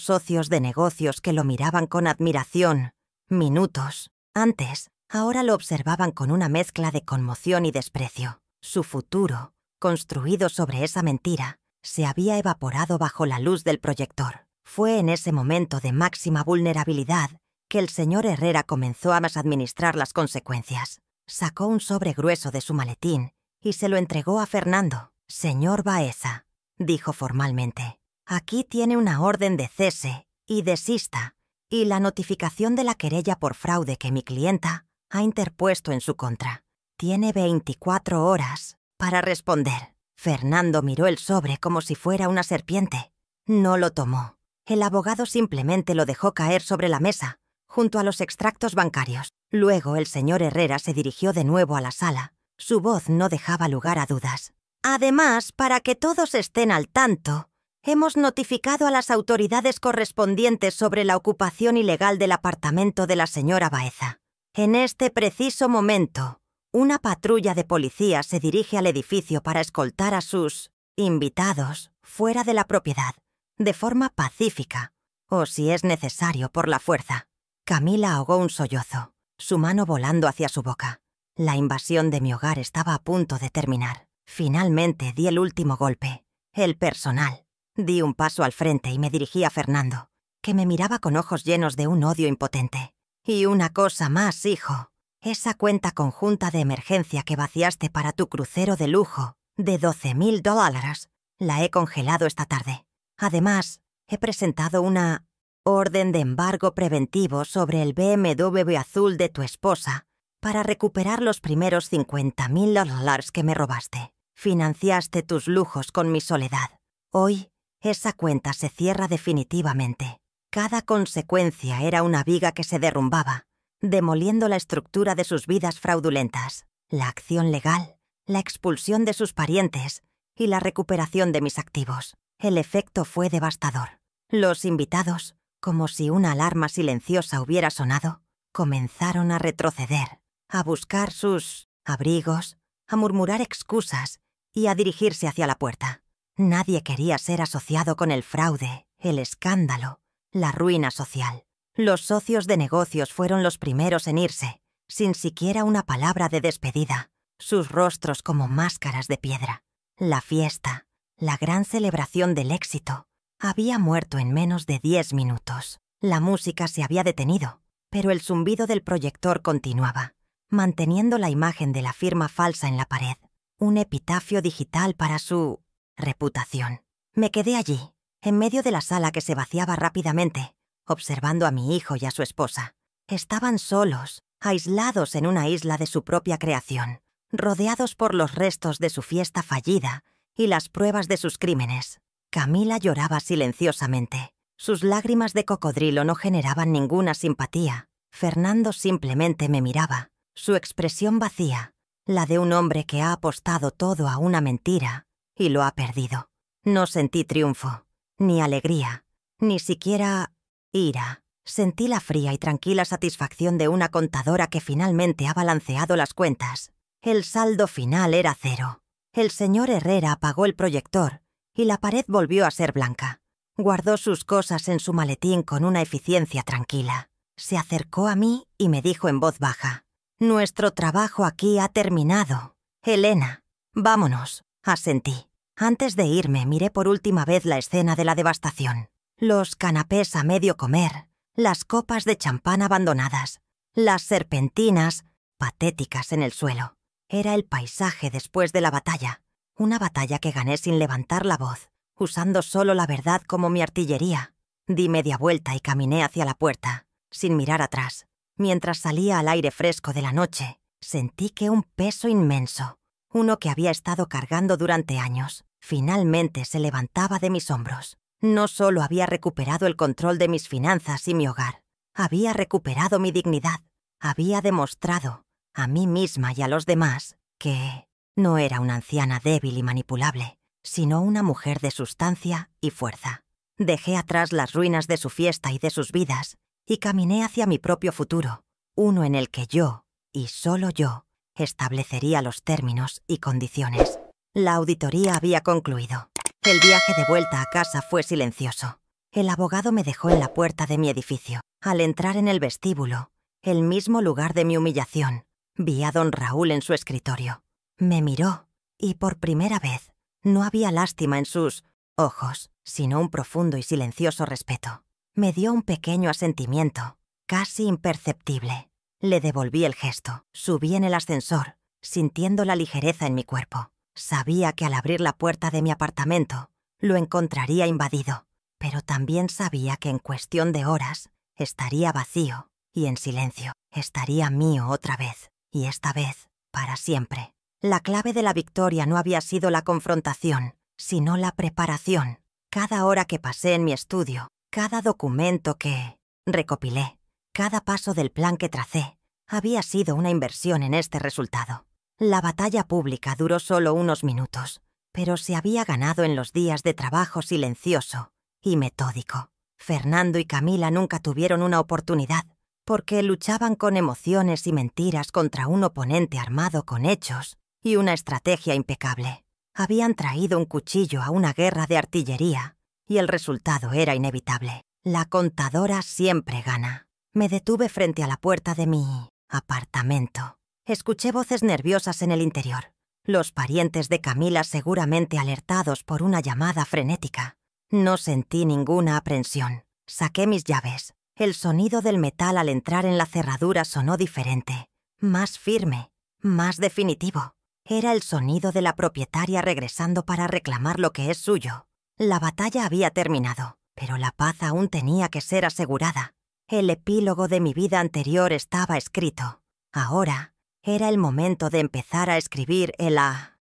socios de negocios que lo miraban con admiración, minutos antes, ahora lo observaban con una mezcla de conmoción y desprecio. Su futuro, construido sobre esa mentira, se había evaporado bajo la luz del proyector. Fue en ese momento de máxima vulnerabilidad que el señor Herrera comenzó a administrar las consecuencias. Sacó un sobre grueso de su maletín y se lo entregó a Fernando. «Señor Baeza», dijo formalmente, «aquí tiene una orden de cese y desista y la notificación de la querella por fraude que mi clienta ha interpuesto en su contra. Tiene 24 horas para responder». Fernando miró el sobre como si fuera una serpiente. No lo tomó. El abogado simplemente lo dejó caer sobre la mesa, junto a los extractos bancarios. Luego el señor Herrera se dirigió de nuevo a la sala. Su voz no dejaba lugar a dudas. «Además, para que todos estén al tanto, hemos notificado a las autoridades correspondientes sobre la ocupación ilegal del apartamento de la señora Baeza. En este preciso momento, una patrulla de policía se dirige al edificio para escoltar a sus invitados fuera de la propiedad, de forma pacífica, o si es necesario por la fuerza». Camila ahogó un sollozo, su mano volando hacia su boca. La invasión de mi hogar estaba a punto de terminar. Finalmente di el último golpe. El personal. Di un paso al frente y me dirigí a Fernando, que me miraba con ojos llenos de un odio impotente. «Y una cosa más, hijo. Esa cuenta conjunta de emergencia que vaciaste para tu crucero de lujo, de $12,000, la he congelado esta tarde. Además, he presentado una orden de embargo preventivo sobre el BMW azul de tu esposa para recuperar los primeros $50,000 que me robaste. Financiaste tus lujos con mi soledad. Hoy, esa cuenta se cierra definitivamente». Cada consecuencia era una viga que se derrumbaba, demoliendo la estructura de sus vidas fraudulentas, la acción legal, la expulsión de sus parientes y la recuperación de mis activos. El efecto fue devastador. Los invitados, como si una alarma silenciosa hubiera sonado, comenzaron a retroceder, a buscar sus abrigos, a murmurar excusas y a dirigirse hacia la puerta. Nadie quería ser asociado con el fraude, el escándalo, la ruina social. Los socios de negocios fueron los primeros en irse, sin siquiera una palabra de despedida, sus rostros como máscaras de piedra. La fiesta, la gran celebración del éxito, había muerto en menos de 10 minutos. La música se había detenido, pero el zumbido del proyector continuaba, manteniendo la imagen de la firma falsa en la pared, un epitafio digital para su reputación. Me quedé allí, en medio de la sala que se vaciaba rápidamente, observando a mi hijo y a su esposa. Estaban solos, aislados en una isla de su propia creación, rodeados por los restos de su fiesta fallida y las pruebas de sus crímenes. Camila lloraba silenciosamente. Sus lágrimas de cocodrilo no generaban ninguna simpatía. Fernando simplemente me miraba, su expresión vacía, la de un hombre que ha apostado todo a una mentira y lo ha perdido. No sentí triunfo, ni alegría, ni siquiera ira. Sentí la fría y tranquila satisfacción de una contadora que finalmente ha balanceado las cuentas. El saldo final era 0. El señor Herrera apagó el proyector y la pared volvió a ser blanca. Guardó sus cosas en su maletín con una eficiencia tranquila. Se acercó a mí y me dijo en voz baja: «Nuestro trabajo aquí ha terminado. Elena, vámonos», asentí. Antes de irme, miré por última vez la escena de la devastación. Los canapés a medio comer, las copas de champán abandonadas, las serpentinas patéticas en el suelo. Era el paisaje después de la batalla, una batalla que gané sin levantar la voz, usando solo la verdad como mi artillería. Di media vuelta y caminé hacia la puerta, sin mirar atrás. Mientras salía al aire fresco de la noche, sentí que un peso inmenso, uno que había estado cargando durante años, finalmente se levantaba de mis hombros. No solo había recuperado el control de mis finanzas y mi hogar, Había recuperado mi dignidad. Había demostrado a mí misma y a los demás que no era una anciana débil y manipulable, sino una mujer de sustancia y fuerza. Dejé atrás las ruinas de su fiesta y de sus vidas y caminé hacia mi propio futuro, uno en el que yo, y solo yo, establecería los términos y condiciones. La auditoría había concluido. El viaje de vuelta a casa fue silencioso. El abogado me dejó en la puerta de mi edificio. Al entrar en el vestíbulo, el mismo lugar de mi humillación, vi a don Raúl en su escritorio. Me miró y por primera vez no había lástima en sus ojos, sino un profundo y silencioso respeto. Me dio un pequeño asentimiento, casi imperceptible. Le devolví el gesto. Subí en el ascensor, sintiendo la ligereza en mi cuerpo. Sabía que al abrir la puerta de mi apartamento, lo encontraría invadido, pero también sabía que en cuestión de horas estaría vacío y en silencio. Estaría mío otra vez, y esta vez, para siempre. La clave de la victoria no había sido la confrontación, sino la preparación. Cada hora que pasé en mi estudio, cada documento que recopilé, cada paso del plan que tracé, había sido una inversión en este resultado. La batalla pública duró solo unos minutos, pero se había ganado en los días de trabajo silencioso y metódico. Fernando y Camila nunca tuvieron una oportunidad, porque luchaban con emociones y mentiras contra un oponente armado con hechos y una estrategia impecable. Habían traído un cuchillo a una guerra de artillería, y el resultado era inevitable. La contadora siempre gana. Me detuve frente a la puerta de mi apartamento. Escuché voces nerviosas en el interior. Los parientes de Camila seguramente alertados por una llamada frenética. No sentí ninguna aprensión. Saqué mis llaves. El sonido del metal al entrar en la cerradura sonó diferente, más firme, más definitivo. Era el sonido de la propietaria regresando para reclamar lo que es suyo. La batalla había terminado, pero la paz aún tenía que ser asegurada. El epílogo de mi vida anterior estaba escrito. Ahora era el momento de empezar a escribir el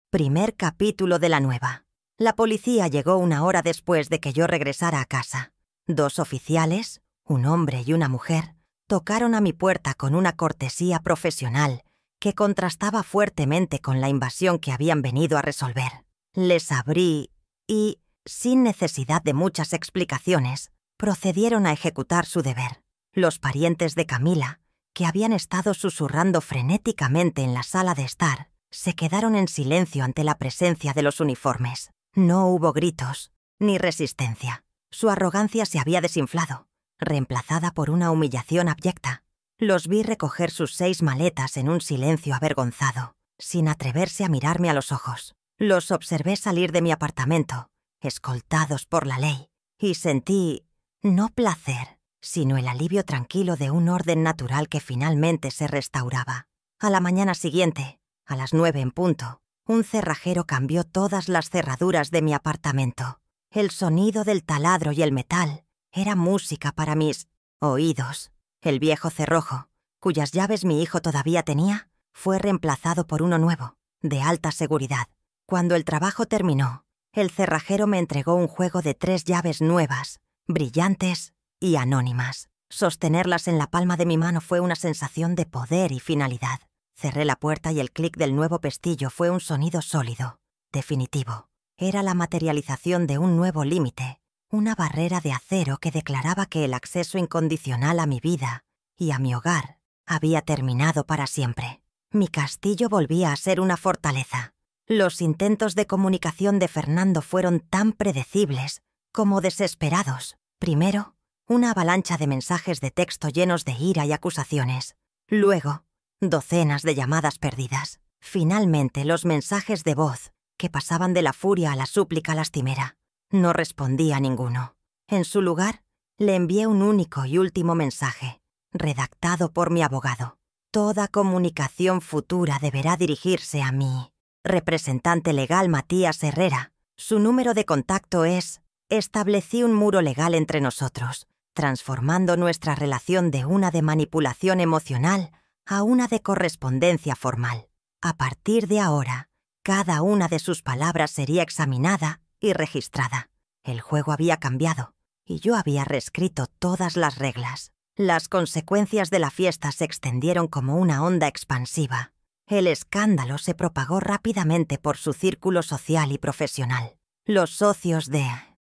primer capítulo de la nueva. La policía llegó una hora después de que yo regresara a casa. 2 oficiales, un hombre y una mujer, tocaron a mi puerta con una cortesía profesional que contrastaba fuertemente con la invasión que habían venido a resolver. Les abrí y, sin necesidad de muchas explicaciones, procedieron a ejecutar su deber. Los parientes de Camila, que habían estado susurrando frenéticamente en la sala de estar, se quedaron en silencio ante la presencia de los uniformes. No hubo gritos, ni resistencia. Su arrogancia se había desinflado, reemplazada por una humillación abyecta. Los vi recoger sus 6 maletas en un silencio avergonzado, sin atreverse a mirarme a los ojos. Los observé salir de mi apartamento, escoltados por la ley, y sentí, no placer, sino el alivio tranquilo de un orden natural que finalmente se restauraba. A la mañana siguiente, a las 9 en punto, un cerrajero cambió todas las cerraduras de mi apartamento. El sonido del taladro y el metal era música para mis oídos. El viejo cerrojo, cuyas llaves mi hijo todavía tenía, fue reemplazado por uno nuevo, de alta seguridad. Cuando el trabajo terminó, el cerrajero me entregó un juego de 3 llaves nuevas, brillantes y anónimas. Sostenerlas en la palma de mi mano fue una sensación de poder y finalidad. Cerré la puerta y el clic del nuevo pestillo fue un sonido sólido, definitivo. Era la materialización de un nuevo límite, una barrera de acero que declaraba que el acceso incondicional a mi vida y a mi hogar había terminado para siempre. Mi castillo volvía a ser una fortaleza. Los intentos de comunicación de Fernando fueron tan predecibles como desesperados. Primero, una avalancha de mensajes de texto llenos de ira y acusaciones. Luego, docenas de llamadas perdidas. Finalmente, los mensajes de voz que pasaban de la furia a la súplica lastimera. No respondí a ninguno. En su lugar, le envié un único y último mensaje, redactado por mi abogado. Toda comunicación futura deberá dirigirse a mi representante legal Matías Herrera. Su número de contacto es... Establecí un muro legal entre nosotros, transformando nuestra relación de una de manipulación emocional a una de correspondencia formal. A partir de ahora, cada una de sus palabras sería examinada y registrada. El juego había cambiado, y yo había reescrito todas las reglas. Las consecuencias de la fiesta se extendieron como una onda expansiva. El escándalo se propagó rápidamente por su círculo social y profesional. Los socios de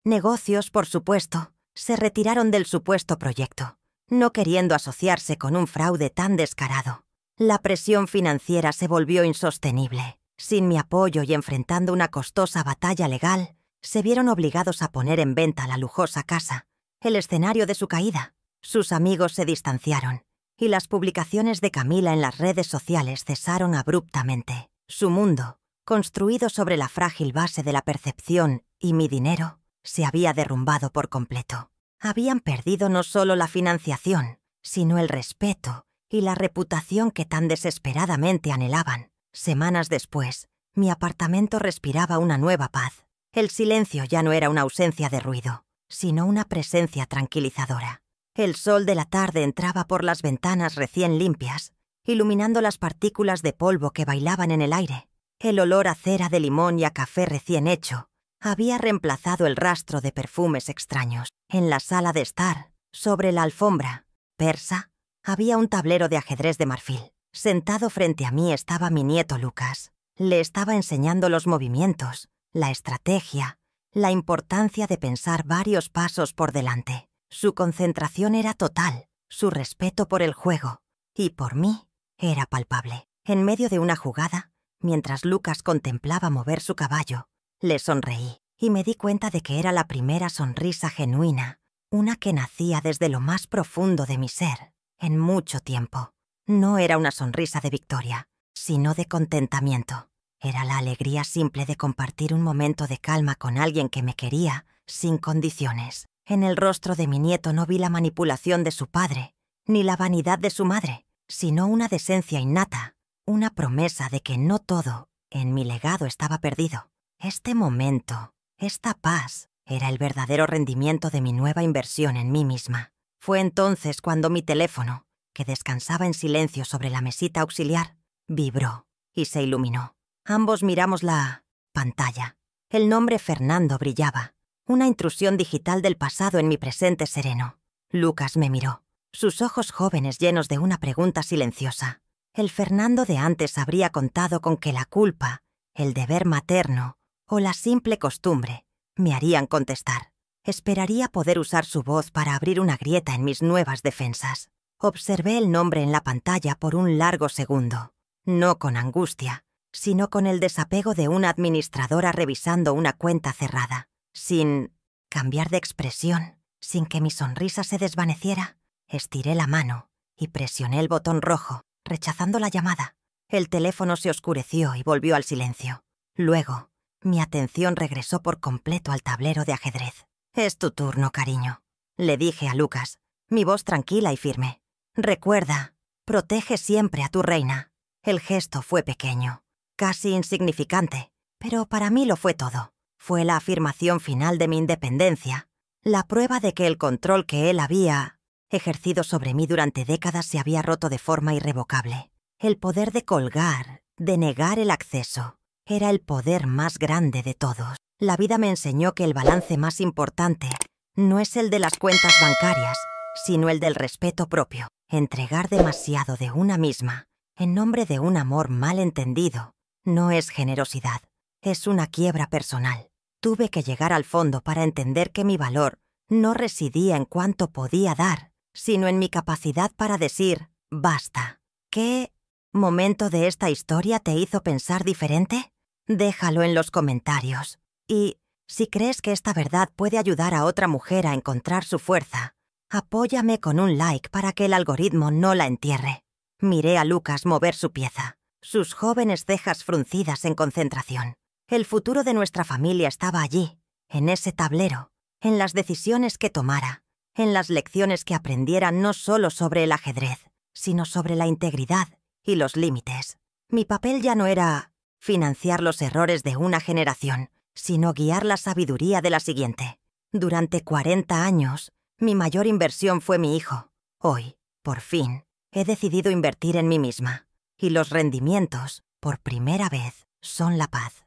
negocios, por supuesto, se retiraron del supuesto proyecto, no queriendo asociarse con un fraude tan descarado. La presión financiera se volvió insostenible. Sin mi apoyo y enfrentando una costosa batalla legal, se vieron obligados a poner en venta la lujosa casa, el escenario de su caída. Sus amigos se distanciaron, y las publicaciones de Camila en las redes sociales cesaron abruptamente. Su mundo, construido sobre la frágil base de la percepción y mi dinero, se había derrumbado por completo. Habían perdido no solo la financiación, sino el respeto y la reputación que tan desesperadamente anhelaban. Semanas después, mi apartamento respiraba una nueva paz. El silencio ya no era una ausencia de ruido, sino una presencia tranquilizadora. El sol de la tarde entraba por las ventanas recién limpias, iluminando las partículas de polvo que bailaban en el aire. El olor a cera de limón y a café recién hecho había reemplazado el rastro de perfumes extraños. En la sala de estar, sobre la alfombra persa, había un tablero de ajedrez de marfil. Sentado frente a mí estaba mi nieto Lucas. Le estaba enseñando los movimientos, la estrategia, la importancia de pensar varios pasos por delante. Su concentración era total, su respeto por el juego y por mí era palpable. En medio de una jugada, mientras Lucas contemplaba mover su caballo, le sonreí y me di cuenta de que era la primera sonrisa genuina, una que nacía desde lo más profundo de mi ser, en mucho tiempo. No era una sonrisa de victoria, sino de contentamiento. Era la alegría simple de compartir un momento de calma con alguien que me quería, sin condiciones. En el rostro de mi nieto no vi la manipulación de su padre, ni la vanidad de su madre, sino una decencia innata, una promesa de que no todo en mi legado estaba perdido. Este momento, esta paz, era el verdadero rendimiento de mi nueva inversión en mí misma. Fue entonces cuando mi teléfono, que descansaba en silencio sobre la mesita auxiliar, vibró y se iluminó. Ambos miramos la pantalla. El nombre Fernando brillaba. Una intrusión digital del pasado en mi presente sereno. Lucas me miró, sus ojos jóvenes llenos de una pregunta silenciosa. El Fernando de antes habría contado con que la culpa, el deber materno o la simple costumbre me harían contestar. Esperaría poder usar su voz para abrir una grieta en mis nuevas defensas. Observé el nombre en la pantalla por un largo segundo, no con angustia, sino con el desapego de una administradora revisando una cuenta cerrada. Sin cambiar de expresión, sin que mi sonrisa se desvaneciera, estiré la mano y presioné el botón rojo, rechazando la llamada. El teléfono se oscureció y volvió al silencio. Luego, mi atención regresó por completo al tablero de ajedrez. «Es tu turno, cariño», le dije a Lucas, mi voz tranquila y firme. «Recuerda, protege siempre a tu reina». El gesto fue pequeño, casi insignificante, pero para mí lo fue todo. Fue la afirmación final de mi independencia, la prueba de que el control que él había ejercido sobre mí durante décadas se había roto de forma irrevocable. El poder de colgar, de negar el acceso, era el poder más grande de todos. La vida me enseñó que el balance más importante no es el de las cuentas bancarias, sino el del respeto propio. Entregar demasiado de una misma, en nombre de un amor mal entendido, no es generosidad, es una quiebra personal. Tuve que llegar al fondo para entender que mi valor no residía en cuánto podía dar, sino en mi capacidad para decir «basta». ¿Qué momento de esta historia te hizo pensar diferente? Déjalo en los comentarios. Y, si crees que esta verdad puede ayudar a otra mujer a encontrar su fuerza, apóyame con un like para que el algoritmo no la entierre. Miré a Lucas mover su pieza, sus jóvenes cejas fruncidas en concentración. El futuro de nuestra familia estaba allí, en ese tablero, en las decisiones que tomara, en las lecciones que aprendiera no solo sobre el ajedrez, sino sobre la integridad y los límites. Mi papel ya no era financiar los errores de una generación, sino guiar la sabiduría de la siguiente. Durante 40 años, mi mayor inversión fue mi hijo. Hoy, por fin, he decidido invertir en mí misma. Y los rendimientos, por primera vez, son la paz.